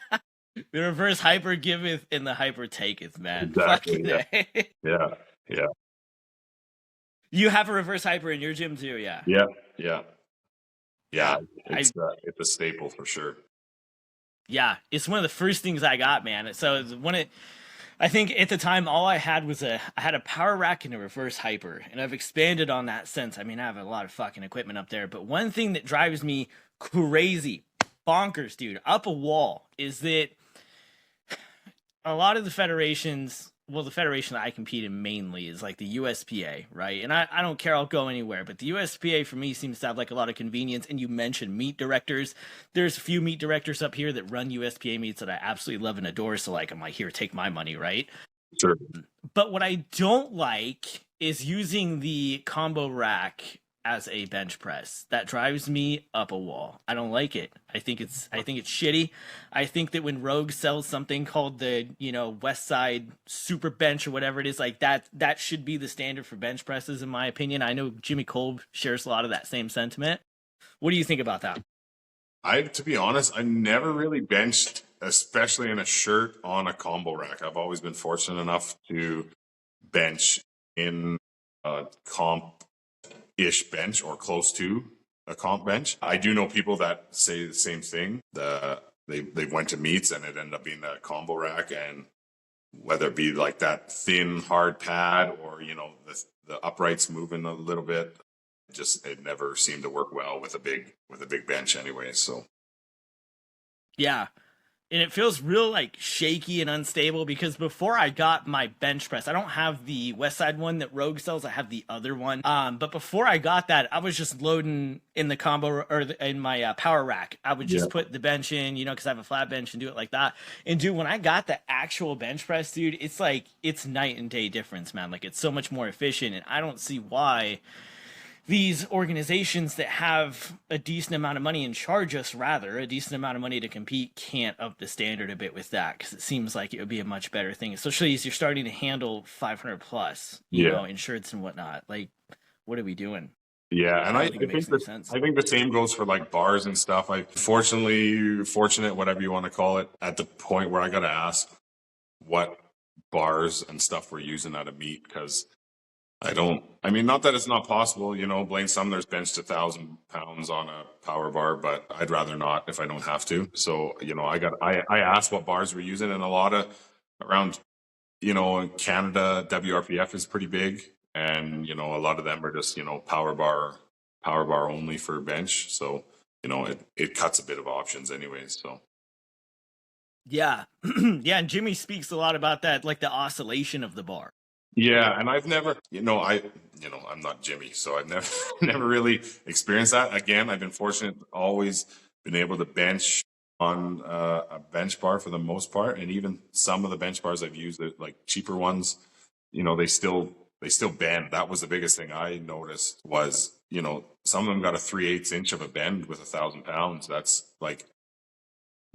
The reverse hyper giveth and the hyper taketh, man. exactly, Fucking yeah, A. yeah, yeah, You have a reverse hyper in your gym too, yeah. yeah, yeah, yeah. Yeah. I It's a staple for sure. Yeah, it's one of the first things I got, man. So when it, I think at the time all I had was I had a power rack and a reverse hyper, and I've expanded on that since. I mean, I have a lot of fucking equipment up there, but one thing that drives me crazy, bonkers, dude, up a wall, is that a lot of the federations, well, the federation that I compete in mainly is like the USPA, right? And I don't care, I'll go anywhere, but the USPA for me seems to have like a lot of convenience. And you mentioned meet directors. There's a few meet directors up here that run USPA meets that I absolutely love and adore. So like, I'm like, here, take my money, right? Sure. But what I don't like is using the combo rack as a bench press. That drives me up a wall. I don't like it. I think it's shitty. I think that when Rogue sells something called the, West Side Super Bench or whatever it is, like that should be the standard for bench presses in my opinion. I know Jimmy Kolb shares a lot of that same sentiment. What do you think about that? To be honest, I never really benched, especially in a shirt on a combo rack. I've always been fortunate enough to bench in a comp-ish bench or close to a comp bench. I do know people that say the same thing. They went to meets and it ended up being a combo rack, and whether it be like that thin hard pad or the uprights moving a little bit, just it never seemed to work well with a big bench anyway. So Yeah. And it feels real like shaky and unstable because before I got my bench press, I don't have the West Side one that Rogue sells. I have the other one. But before I got that, I was just loading in the combo or in my power rack. I would just put the bench in, because I have a flat bench, and do it like that. And dude, when I got the actual bench press, dude, it's like it's night and day difference, man. Like it's so much more efficient, and I don't see why these organizations that have a decent amount of money and charge us rather a decent amount of money to compete can't up the standard a bit with that, because it seems like it would be a much better thing, especially as you're starting to handle 500 plus, insurance and whatnot. Like, what are we doing? Yeah, and I think it makes think sense. I think the same goes for like bars and stuff. I fortunate, whatever you want to call it, at the point where I got to ask what bars and stuff we're using at a meet, because I mean, not that it's not possible, Blaine Sumner's benched 1,000 pounds on a power bar, but I'd rather not if I don't have to. So, I asked what bars we're using, and a lot of around, in Canada, WRPF is pretty big. And, a lot of them are just, power bar only for bench. So, it cuts a bit of options anyways. So. Yeah. Yeah. And Jimmy speaks a lot about that, like the oscillation of the bar. Yeah, and I've never, I'm not Jimmy, so I've never, never really experienced that. Again, I've been fortunate, always been able to bench on a bench bar for the most part, and even some of the bench bars I've used, like cheaper ones, they still bend. That was the biggest thing I noticed was, some of them got a 3/8 inch of a bend with 1,000 pounds.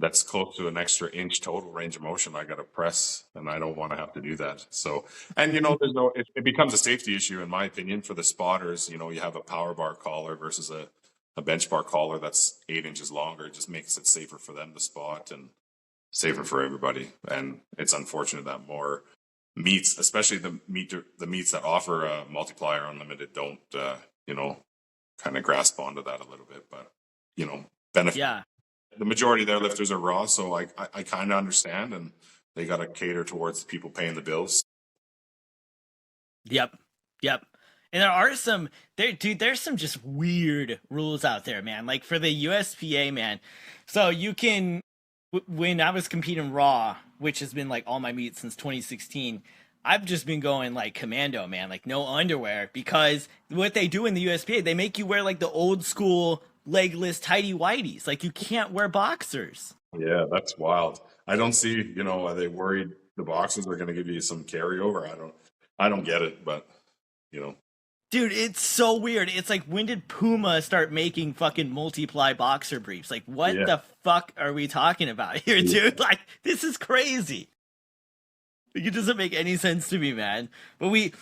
That's close to an extra inch total range of motion I got to press, and I don't want to have to do that. So, and it becomes a safety issue in my opinion for the spotters. You have a power bar collar versus a bench bar collar that's 8 inches longer. It just makes it safer for them to spot and safer for everybody. And it's unfortunate that more meets, especially the meets that offer a multiplier unlimited, don't kind of grasp onto that a little bit. But benefit. Yeah. The majority of their lifters are raw, so I kind of understand, and they got to cater towards the people paying the bills. Yep. And there are there's some just weird rules out there, man. Like for the USPA, man. So you can, when I was competing raw, which has been like all my meets since 2016, I've just been going like commando, man, like no underwear, because what they do in the USPA, they make you wear like the old school legless tighty whities. Like you can't wear boxers. Yeah, that's wild. I don't see, are they worried the boxes are going to give you some carryover? I don't get it, but you know, Dude, it's so weird. It's like, when did Puma start making fucking multiply boxer briefs? Like, what yeah, the fuck are we talking about here, yeah. dude? Like, this is crazy. Like, it doesn't make any sense to me, man. But we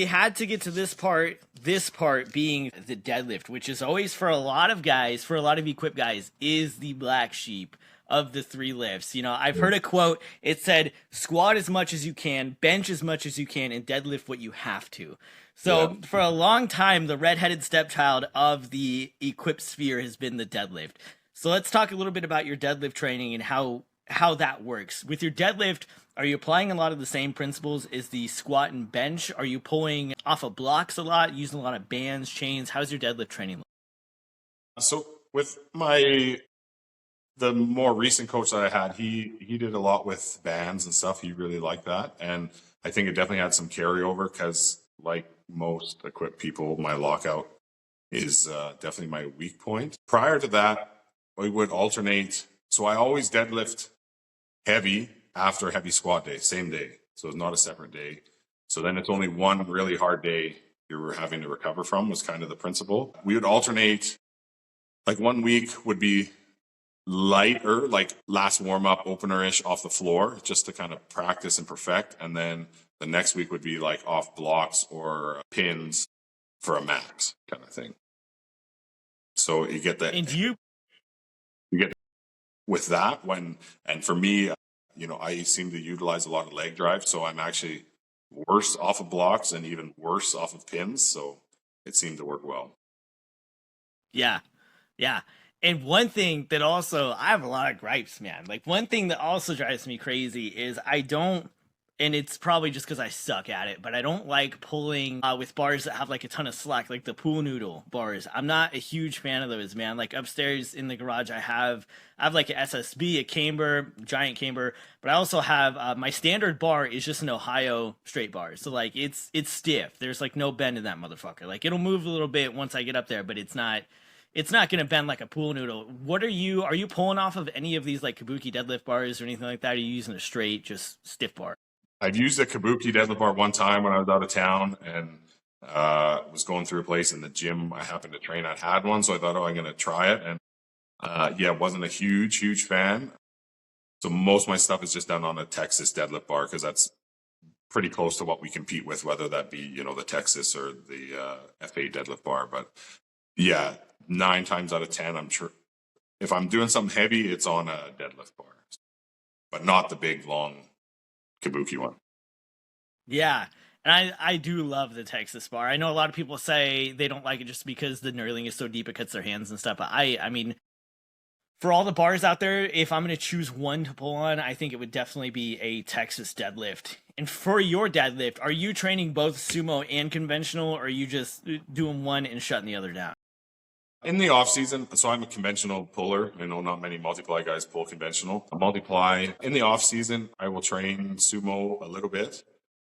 had to get to this part. This part being the deadlift, which is always, for a lot of guys, for a lot of equipped guys, is the black sheep of the three lifts. I've heard a quote. It said, "Squat as much as you can, bench as much as you can, and deadlift what you have to." Yeah. So for a long time, the redheaded stepchild of the equipped sphere has been the deadlift. So let's talk a little bit about your deadlift training and how that works. With your deadlift, are you applying a lot of the same principles as the squat and bench? Are you pulling off of blocks a lot, using a lot of bands, chains? How's your deadlift training look? So with the more recent coach that I had, he did a lot with bands and stuff. He really liked that, and I think it definitely had some carryover because, like most equipped people, my lockout is definitely my weak point. Prior to that, we would alternate. So I always deadlift heavy after heavy squat day, same day. So it's not a separate day. So then it's only one really hard day you're having to recover from, was kind of the principle. We would alternate, like 1 week would be lighter, like last warm up opener-ish off the floor, just to kind of practice and perfect. And then the next week would be like off blocks or pins for a max kind of thing. So you get that. And do you You get with that and for me, I seem to utilize a lot of leg drive. So I'm actually worse off of blocks and even worse off of pins. So it seemed to work well. Yeah. Yeah. And one thing that also, I have a lot of gripes, man. Like, one thing that also drives me crazy is I don't, and it's probably just because I suck at it, but I don't like pulling with bars that have like a ton of slack, like the pool noodle bars. I'm not a huge fan of those, man. Like, upstairs in the garage, I have like an SSB, a camber, giant camber, but I also have my standard bar is just an Ohio straight bar. So like it's stiff. There's like no bend in that motherfucker. Like, it'll move a little bit once I get up there, but it's not going to bend like a pool noodle. Are you pulling off of any of these like Kabuki deadlift bars or anything like that? Are you using a straight, just stiff bar? I've used a Kabuki deadlift bar one time when I was out of town and was going through a place in the gym I happened to train at had one. So I thought, I'm going to try it. And wasn't a huge fan. So most of my stuff is just done on a Texas deadlift bar because that's pretty close to what we compete with, whether that be, the Texas or the FA deadlift bar. But yeah, 9 times out of 10, I'm sure if I'm doing something heavy, it's on a deadlift bar, but not the big, long Kabuki one. Yeah. And I do love the Texas bar. I know a lot of people say they don't like it just because the knurling is so deep it cuts their hands and stuff. But I mean, for all the bars out there, if I'm going to choose one to pull on, I think it would definitely be a Texas deadlift. And for your deadlift, are you training both sumo and conventional, or are you just doing one and shutting the other down? In the off season, so I'm a conventional puller. I know not many multiply guys pull conventional. A multiply in the off season, I will train sumo a little bit,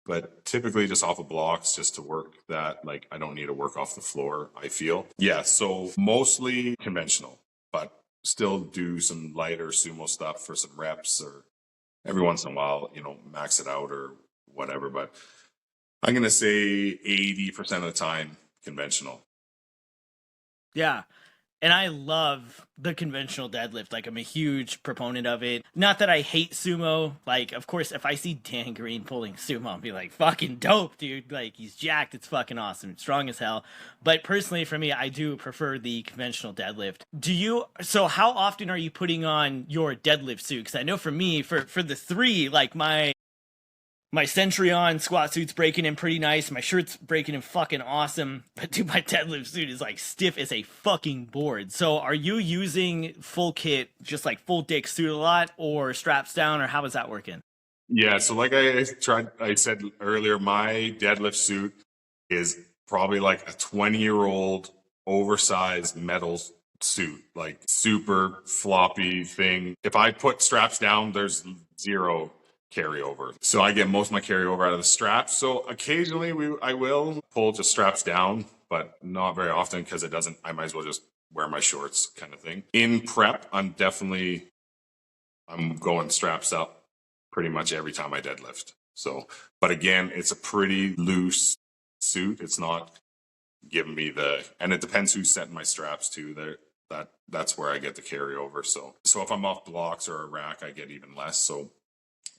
but typically just off of blocks, just to work that. Like, I don't need to work off the floor, I feel. Yeah, so mostly conventional, but still do some lighter sumo stuff for some reps, or every once in a while, max it out or whatever. But I'm going to say 80% of the time conventional. Yeah. And I love the conventional deadlift. Like, I'm a huge proponent of it. Not that I hate sumo. Like, of course, if I see Dan Green pulling sumo, I'll be like, fucking dope, dude. Like, he's jacked. It's fucking awesome. It's strong as hell. But personally, for me, I do prefer the conventional deadlift. So how often are you putting on your deadlift suit? Because I know for me, for the three, like, my Centurion squat suit's breaking in pretty nice. My shirt's breaking in fucking awesome. But dude, my deadlift suit is like stiff as a fucking board. So are you using full kit, just like full dick suit a lot, or straps down, or how is that working? Yeah, so like I said earlier, my deadlift suit is probably like a 20-year-old oversized metal suit, like super floppy thing. If I put straps down, there's zero carryover. So I get most of my carryover out of the straps. So occasionally I will pull just straps down, but not very often because I might as well just wear my shorts kind of thing. In prep, I'm going straps up pretty much every time I deadlift. So, but again, it's a pretty loose suit. It's not giving me and it depends who's setting my straps too. That's where I get the carryover. So if I'm off blocks or a rack, I get even less. So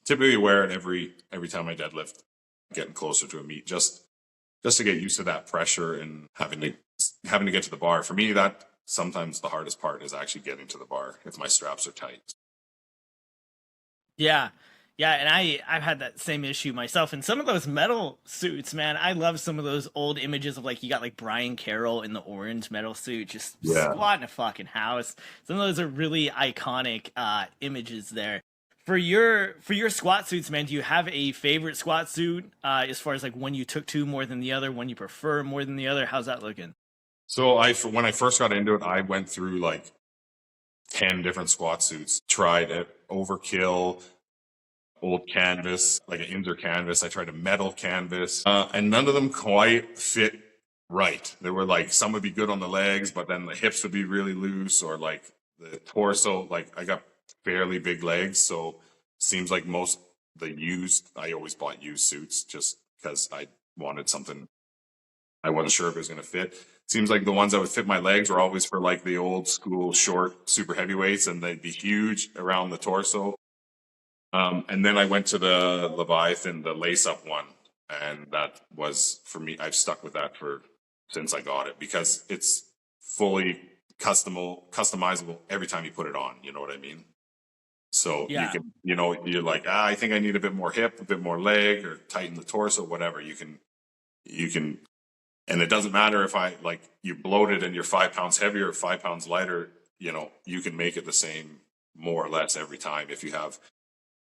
typically wear it every time I deadlift, getting closer to a meet, just to get used to that pressure and having to get to the bar. For me, that sometimes the hardest part is actually getting to the bar if my straps are tight. Yeah. Yeah, and I've had that same issue myself. And some of those metal suits, man, I love some of those old images of like you got like Brian Carroll in the orange metal suit just squatting a fucking house. Some of those are really iconic images there. For your squat suits, man, do you have a favorite squat suit as far as like one you took to more than the other, one you prefer more than the other? How's that looking? So when I first got into it, I went through like 10 different squat suits, tried it, Overkill, old canvas, like an Inzer canvas. I tried a metal canvas, and none of them quite fit right. They were like, some would be good on the legs, but then the hips would be really loose, or like the torso, like I got fairly big legs. So seems like I always bought used suits just because I wanted something. I wasn't sure if it was going to fit. Seems like the ones that would fit my legs were always for like the old school short super heavyweights, and they'd be huge around the torso. And then I went to the Leviathan, the lace up one. And that was, for me, I've stuck with that since I got it, because it's fully customizable every time you put it on. You know what I mean? So you can, you're like, I think I need a bit more hip, a bit more leg, or tighten the torso, whatever. You can, and it doesn't matter if you bloated and you're 5 pounds heavier or 5 pounds lighter, you can make it the same more or less every time if you have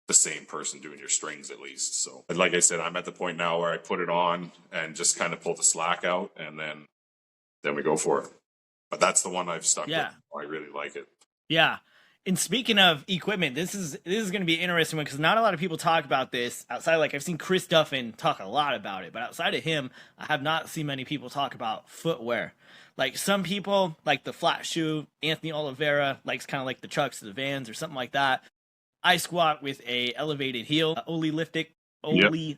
the same person doing your strings at least. So like I said, I'm at the point now where I put it on and just kind of pull the slack out, and then we go for it. But that's the one I've stuck with. I really like it. Yeah. And speaking of equipment, this is going to be an interesting one because not a lot of people talk about this outside. Like I've seen Chris Duffin talk a lot about it, but outside of him, I have not seen many people talk about footwear. Like some people like the flat shoe. Anthony Oliveira likes kind of like the Chucks or the Vans or something like that. I squat with a elevated heel, Oli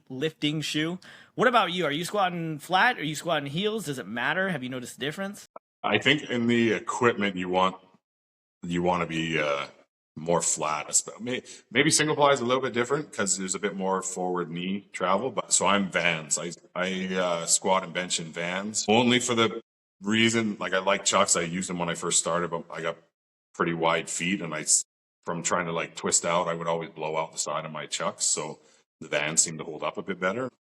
lifting shoe. What about you? Are you squatting flat? Are you squatting heels? Does it matter? Have you noticed a difference? I think in the equipment you want to be more flat. Maybe single ply is a little bit different because there's a bit more forward knee travel. But so I'm Vans. I squat and bench in Vans only for the reason, like I like Chucks. I used them when I first started, but I got pretty wide feet, and from trying to like twist out, I would always blow out the side of my Chucks. So the Vans seem to hold up a bit better.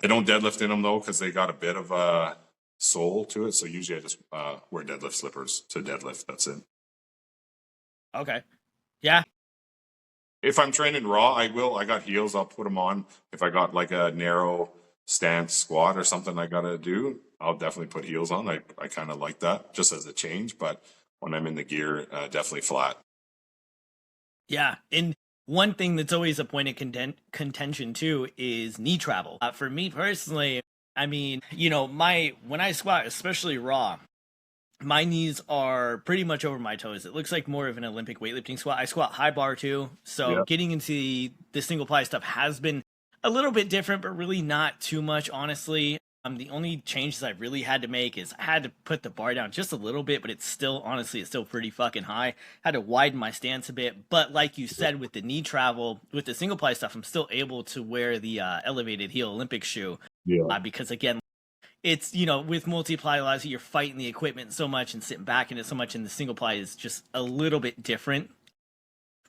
I don't deadlift in them though, because they got a bit of a sole to it. So usually I just wear deadlift slippers to deadlift. That's it. Okay. Yeah. If I'm training raw, I got heels. I'll put them on. If I got like a narrow stance squat or something I got to do, I'll definitely put heels on. I kind of like that just as a change. But when I'm in the gear, definitely flat. Yeah, and one thing that's always a point of contention too is knee travel. For me personally, I mean, when I squat, especially raw, my knees are pretty much over my toes. It looks like more of an Olympic weightlifting squat. I squat high bar too, so getting into the single ply stuff has been a little bit different, but really not too much, honestly. The only changes I really had to make is I had to put the bar down just a little bit, but it's still pretty fucking high. Had to widen my stance a bit, but like you said, with the knee travel, with the single ply stuff, I'm still able to wear the elevated heel Olympic shoe. Because again, it's, with multi-ply allows you're fighting the equipment so much and sitting back in it so much, and the single ply is just a little bit different.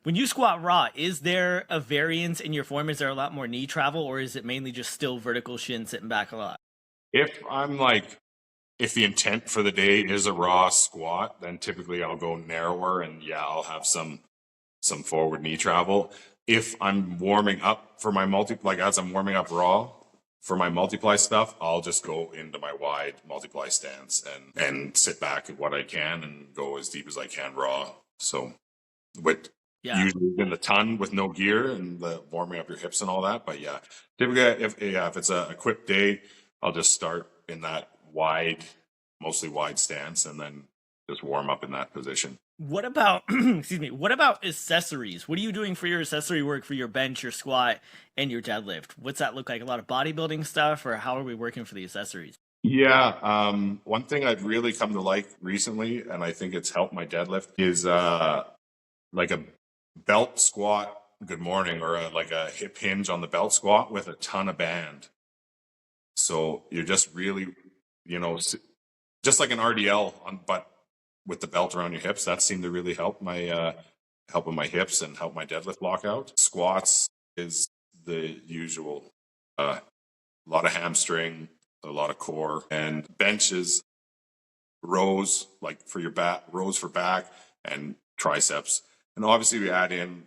When you squat raw, is there a variance in your form? Is there a lot more knee travel, or is it mainly just still vertical shin sitting back a lot? If the intent for the day is a raw squat, then typically I'll go narrower, and I'll have some forward knee travel. If I'm warming up for my as I'm warming up raw for my multiply stuff, I'll just go into my wide multiply stance and sit back at what I can and go as deep as I can raw. So Yeah. usually in the ton with no gear and the warming up your hips and all that. But yeah, typically if it's a equipped day, I'll just start in that wide, mostly wide stance, and then just warm up in that position. What about excuse me, what about accessories? What are you doing for your accessory work for your bench, your squat, and your deadlift? What's that look like? A lot of bodybuilding stuff, or how are we working for the accessories? Yeah, one thing I've really come to like recently, and I think it's helped my deadlift, is like a belt squat. Good morning, or like a hip hinge on the belt squat with a ton of band. So you're just really, just like an RDL but with the belt around your hips. That seemed to really help my help with my hips and help my deadlift block out. Squats is the usual, a lot of hamstring, a lot of core, and benches, rows like for your back, rows for back and triceps. And obviously we add in,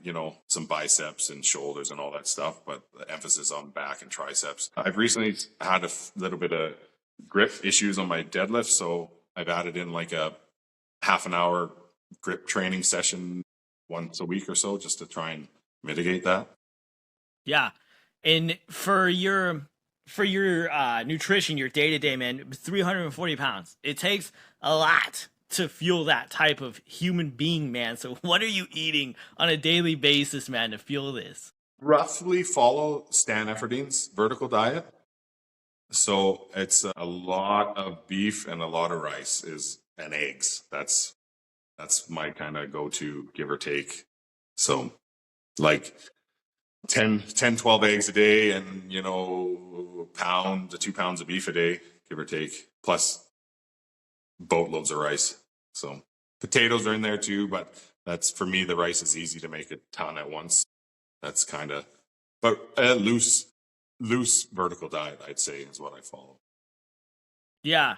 some biceps and shoulders and all that stuff, but the emphasis on back and triceps. I've recently had a little bit of grip issues on my deadlift, so I've added in like a half an hour grip training session once a week or so just to try and mitigate that. Yeah. And for your nutrition, your day to day, man, 340 pounds. It takes a lot to fuel that type of human being, man. So what are you eating on a daily basis, man, to fuel this? Roughly follow Stan Efferding's vertical diet. So it's a lot of beef and a lot of rice and eggs. That's my kind of go-to, give or take. So like 12 eggs a day and, a pound to 2 pounds of beef a day, give or take, plus boatloads of rice. So potatoes are in there too, but that's, for me, the rice is easy to make a ton at once. That's kind of, but a loose vertical diet, I'd say, is what I follow. Yeah.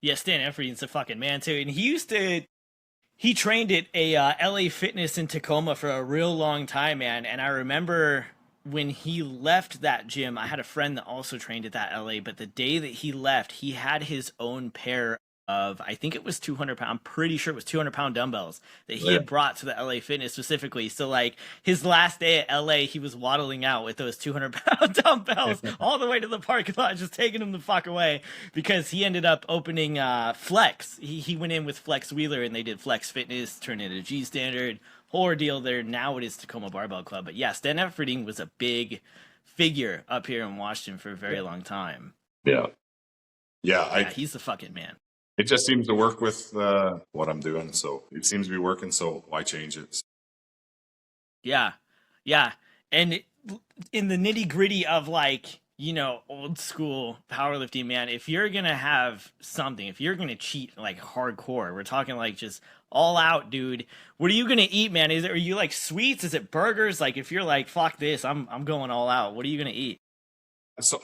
Yeah, Stan Efferding's a fucking man too. And he trained at a LA Fitness in Tacoma for a real long time, man. And I remember when he left that gym, I had a friend that also trained at that LA, but the day that he left, he had his own pair of, I think it was 200 pound, I'm pretty sure it was 200-pound dumbbells that he had brought to the LA Fitness specifically. So like his last day at LA, he was waddling out with those 200-pound dumbbells all the way to the parking lot, just taking them the fuck away, because he ended up opening Flex. He went in with Flex Wheeler and they did Flex Fitness, turned into G Standard, whole ordeal there. Now it is Tacoma Barbell Club. But yeah, Stan Efferding was a big figure up here in Washington for a very long time. Yeah. Yeah, he's the fucking man. It just seems to work with what I'm doing. So it seems to be working. So why change it? Yeah. Yeah. And in the nitty gritty of like, old school powerlifting, man, if you're going to have something, if you're going to cheat like hardcore, we're talking like just all out, dude, what are you going to eat, man? Are you like sweets? Is it burgers? Like if you're like, fuck this, I'm going all out. What are you going to eat? So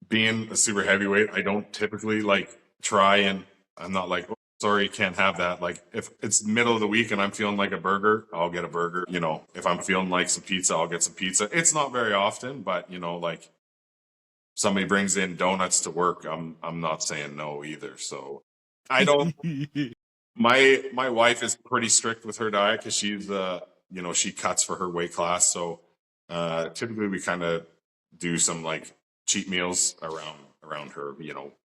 being a super heavyweight, I don't typically like try, and I'm not like, oh, sorry, can't have that. Like if it's middle of the week and I'm feeling like a burger, I'll get a burger. If I'm feeling like some pizza, I'll get some pizza. It's not very often, but like somebody brings in donuts to work, I'm not saying no either. So I don't. My wife is pretty strict with her diet because she's she cuts for her weight class. So typically we kind of do some like cheat meals around her,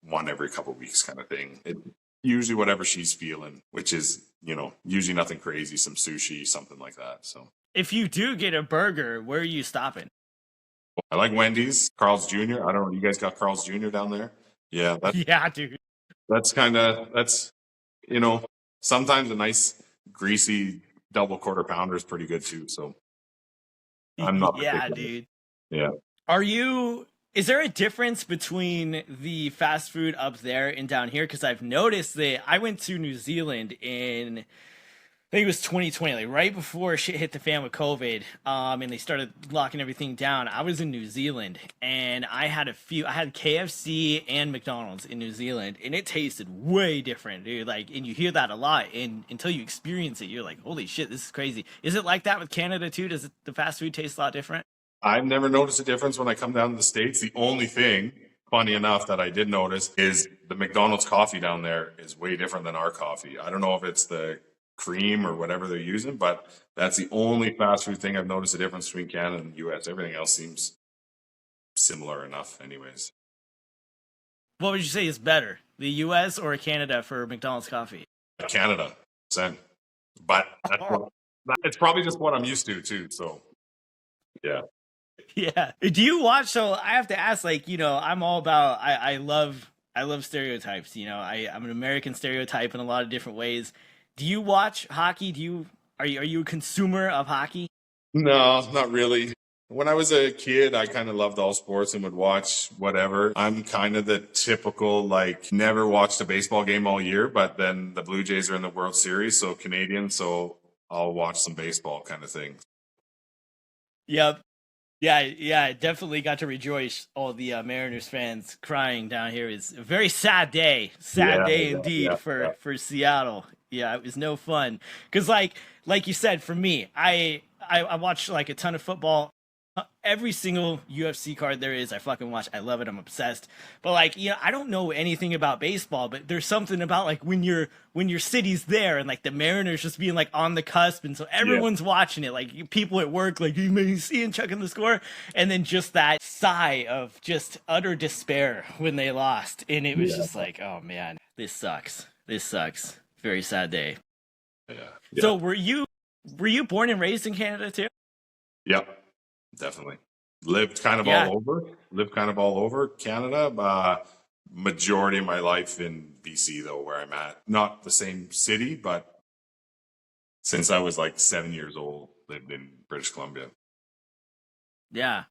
one every couple of weeks kind of thing. Usually whatever she's feeling, which is, usually nothing crazy, some sushi, something like that. So if you do get a burger, where are you stopping? I like Wendy's, Carl's Jr. I don't know. You guys got Carl's Jr. down there? Yeah. Yeah, dude. That's sometimes a nice greasy double quarter pounder is pretty good too. So I'm not. Yeah, dude. Yeah. Is there a difference between the fast food up there and down here? Because I've noticed that I went to New Zealand in, I think it was 2020, like right before shit hit the fan with COVID, and they started locking everything down. I was in New Zealand, and I had KFC and McDonald's in New Zealand, and it tasted way different, dude. Like, and you hear that a lot, and until you experience it, you're like, holy shit, this is crazy. Is it like that with Canada too? Does the fast food taste a lot different? I've never noticed a difference when I come down to the States. The only thing, funny enough, that I did notice is the McDonald's coffee down there is way different than our coffee. I don't know if it's the cream or whatever they're using, but that's the only fast food thing I've noticed the difference between Canada and the US. Everything else seems similar enough anyways. What would you say is better, the U.S. or Canada for McDonald's coffee? Canada, but it's probably just what I'm used to too. So yeah. Yeah. Do you watch? So I have to ask, like, I'm all about. I love stereotypes. I'm an American stereotype in a lot of different ways. Do you watch hockey? Are you a consumer of hockey? No, not really. When I was a kid, I kind of loved all sports and would watch whatever. I'm kind of the typical, like, never watched a baseball game all year, but then the Blue Jays are in the World Series, so Canadian, so I'll watch some baseball kind of thing. Yep. Yeah, I definitely got to rejoice all the Mariners fans crying down here. It's a very sad day. Sad day indeed for Seattle. Yeah, it was no fun. Because like you said, for me, I watch like a ton of football. Every single UFC card there is, I fucking watch. I love it. I'm obsessed. But I don't know anything about baseball, but there's something about like when your city's there and like the Mariners just being like on the cusp, and so everyone's watching it. Like people at work, like you may see and checking the score, and then just that sigh of just utter despair when they lost, and it was just like, oh man, this sucks. This sucks. Very sad day. Yeah. So were you born and raised in Canada too? Yep. Definitely. Lived kind of all over Canada. Majority of my life in BC though, where I'm at. Not the same city, but since I was like 7 years old, lived in British Columbia. Yeah.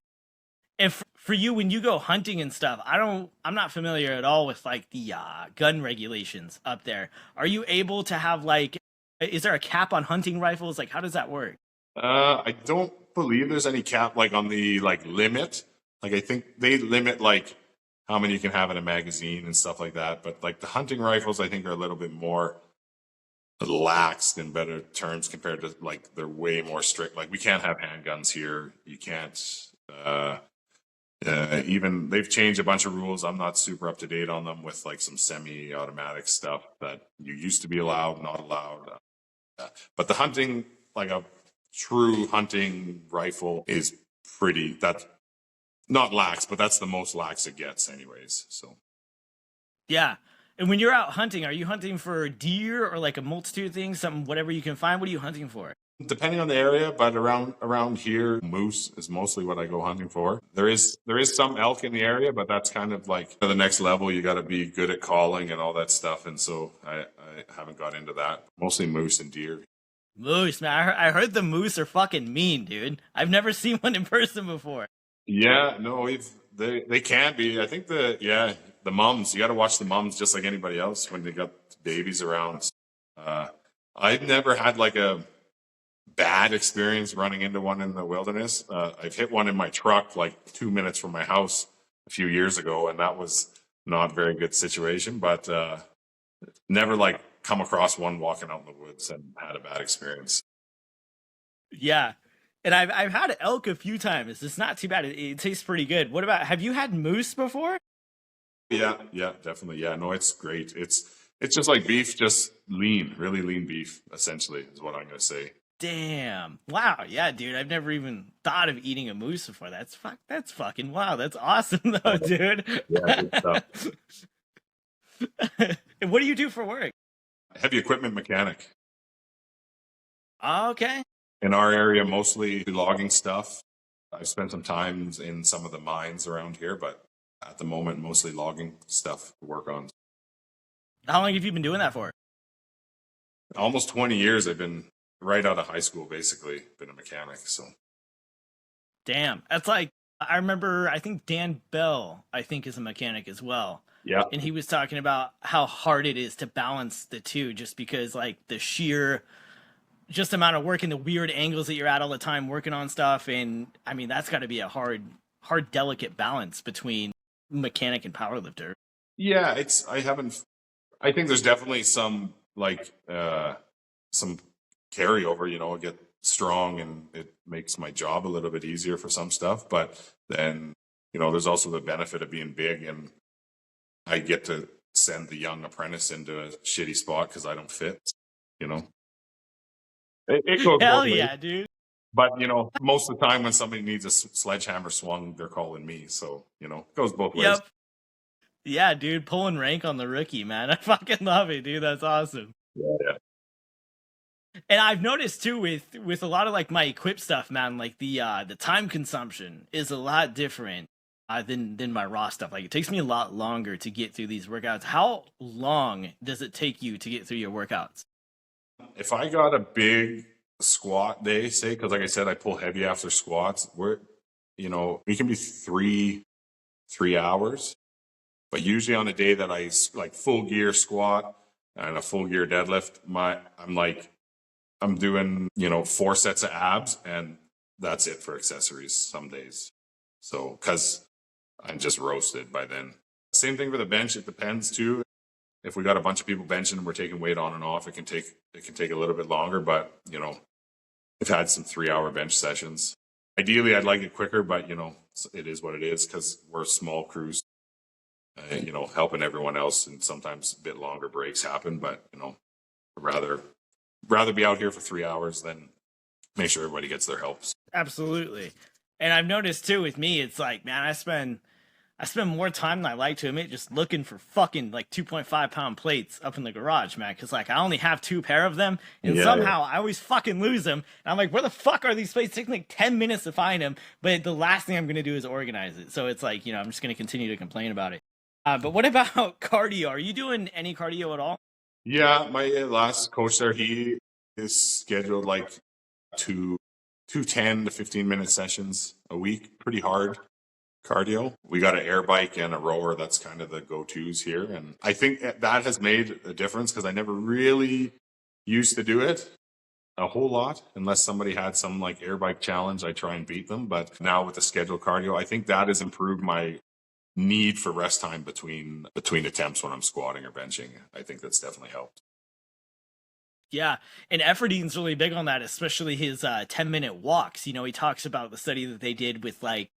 And for you, when you go hunting and stuff, I'm not familiar at all with like the gun regulations up there. Are you able to have is there a cap on hunting rifles? Like, how does that work? I don't believe there's any cap like on the like limit. Like I think they limit like how many you can have in a magazine and stuff like that. But like the hunting rifles, I think are a little bit more laxed in better terms compared to like they're way more strict. Like we can't have handguns here. You can't. Even they've changed a bunch of rules. I'm not super up to date on them with like some semi-automatic stuff that you used to be allowed, not allowed. But the hunting, like a true hunting rifle, is that's not lax, but that's the most lax it gets, anyways. So, yeah. And when you're out hunting, are you hunting for deer or like a multitude of things, something, whatever you can find? What are you hunting for? depending on the area, but around here, moose is mostly what I go hunting for. There is some elk in the area, but that's kind of like the next level. You got to be good at calling and all that stuff, and so I haven't got into that. Mostly moose and deer. Moose, man. I heard the moose are fucking mean, dude. I've never seen one in person before. Yeah, no, they can be. I think the mums. You got to watch the mums just like anybody else when they got babies around. I've never had like a bad experience running into one in the wilderness. I've hit one in my truck like 2 minutes from my house a few years ago, and that was not a very good situation. But never like come across one walking out in the woods and had a bad experience. Yeah. And I've had elk a few times. It's not too bad. It tastes pretty good. What about, have you had moose before? Yeah, definitely. Yeah, no, it's great. It's just like beef, just lean, really lean beef, essentially, is what I'm going to say. Damn. Wow. Yeah, dude. I've never even thought of eating a moose before. That's fucking wow. That's awesome though, dude. Yeah, good stuff. And what do you do for work? Heavy equipment mechanic. Okay. In our area, mostly logging stuff. I've spent some time in some of the mines around here, but at the moment, mostly logging stuff to work on. How long have you been doing that for? Almost 20 years. I've been right out of high school, basically, been a mechanic. So, damn, that's like, I remember, I think Dan Bell, is a mechanic as well. Yeah. And he was talking about how hard it is to balance the two, just because like the sheer just amount of work and the weird angles that you're at all the time working on stuff. And I mean, that's got to be a hard, delicate balance between mechanic and powerlifter. Yeah, I think there's definitely some some carryover, I get strong and it makes my job a little bit easier for some stuff. But then, there's also the benefit of being big, and I get to send the young apprentice into a shitty spot because I don't fit, It goes both Hell ways. yeah, dude. But, most of the time when somebody needs a sledgehammer swung, they're calling me. So, it goes both ways. Yep. Yeah, dude, pulling rank on the rookie, man. I fucking love it, dude. That's awesome. Yeah. And I've noticed too with a lot of like my equip stuff, man, like the time consumption is a lot different than my raw stuff. Like it takes me a lot longer to get through these workouts. How long does it take you to get through your workouts? If I got a big squat day, say, because like I said, I pull heavy after squats, it can be 3 hours. But usually on a day that I like full gear squat and a full gear deadlift, I'm doing, 4 sets of abs and that's it for accessories some days. So, because I'm just roasted by then. Same thing for the bench. It depends too. If we got a bunch of people benching and we're taking weight on and off, it can take a little bit longer, but, I've had some 3-hour bench sessions. Ideally, I'd like it quicker, but, it is what it is because we're small crews, helping everyone else. And sometimes a bit longer breaks happen, but, I'd rather be out here for 3 hours than make sure everybody gets their helps. Absolutely. And I've noticed too with me, it's like, man, I spend more time than I like to admit just looking for fucking like 2.5 pound plates up in the garage, man. Cause like I only have 2 pair of them and somehow I always fucking lose them. And I'm like, where the fuck are these plates? It takes me like 10 minutes to find them. But the last thing I'm going to do is organize it. So it's like, I'm just going to continue to complain about it. But what about cardio? Are you doing any cardio at all? Yeah. My last coach there, he is scheduled like 2 10 to 15-minute sessions a week. Pretty hard cardio. We got an air bike and a rower. That's kind of the go-tos here. And I think that has made a difference because I never really used to do it a whole lot unless somebody had some like air bike challenge. I try and beat them. But now with the scheduled cardio, I think that has improved my need for rest time between attempts when I'm squatting or benching. I think that's definitely helped. Yeah, and Effordine's really big on that, especially his 10-minute walks. He talks about the study that they did with like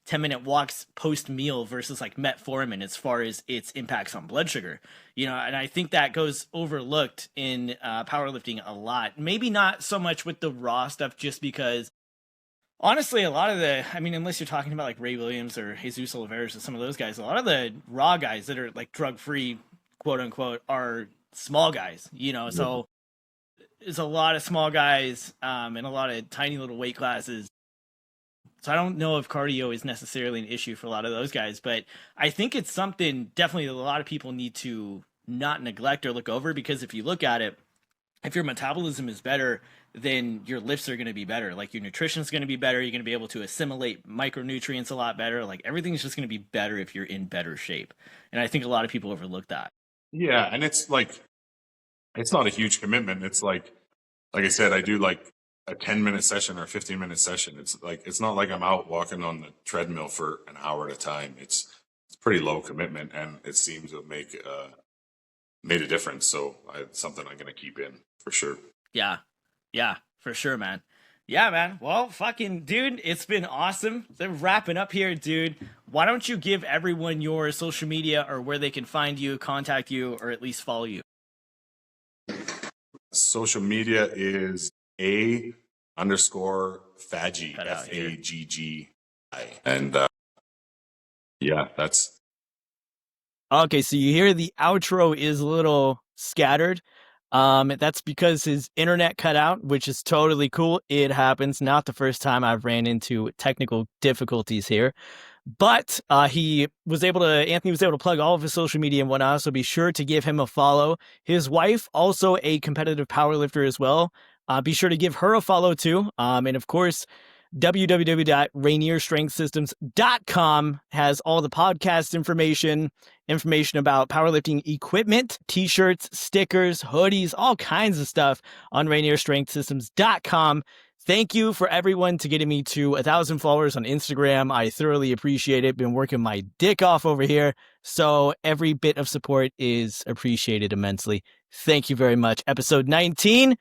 10-minute walks post-meal versus like metformin as far as its impacts on blood sugar. And I think that goes overlooked in powerlifting a lot. Maybe not so much with the raw stuff, just because honestly, a lot of unless you're talking about like Ray Williams or Jesus Oliveras or some of those guys, a lot of the raw guys that are like drug-free, quote unquote, are small guys, so there's a lot of small guys and a lot of tiny little weight classes. So I don't know if cardio is necessarily an issue for a lot of those guys, but I think it's something definitely that a lot of people need to not neglect or look over, because if you look at it, if your metabolism is better, then your lifts are going to be better. Like your nutrition is going to be better. You're going to be able to assimilate micronutrients a lot better. Like everything's just going to be better if you're in better shape. And I think a lot of people overlook that. Yeah. And it's like, it's not a huge commitment. It's like I said, I do like a 10-minute session or a 15-minute session. It's not like I'm out walking on the treadmill for an hour at a time. It's pretty low commitment, and it seems to make made a difference. So it's something I'm going to keep in for sure. Yeah, for sure, man. Yeah, man. Well, fucking dude, it's been awesome. They're wrapping up here, dude. Why don't you give everyone your social media or where they can find you, contact you, or at least follow you? Social media is _Faggi, Faggi. And yeah, that's okay. So you hear the outro is a little scattered. That's because his internet cut out, which is totally cool. It happens. Not the first time I've ran into technical difficulties here. But Anthony was able to plug all of his social media and whatnot, so be sure to give him a follow. His wife, also a competitive powerlifter as well. Be sure to give her a follow too. And of course, www.rainierstrengthsystems.com has all the podcast information about powerlifting equipment, t-shirts, stickers, hoodies, all kinds of stuff on rainierstrengthsystems.com. Thank you for everyone to getting me to 1,000 followers on Instagram. I thoroughly appreciate it. Been working my dick off over here. So every bit of support is appreciated immensely. Thank you very much. Episode 19.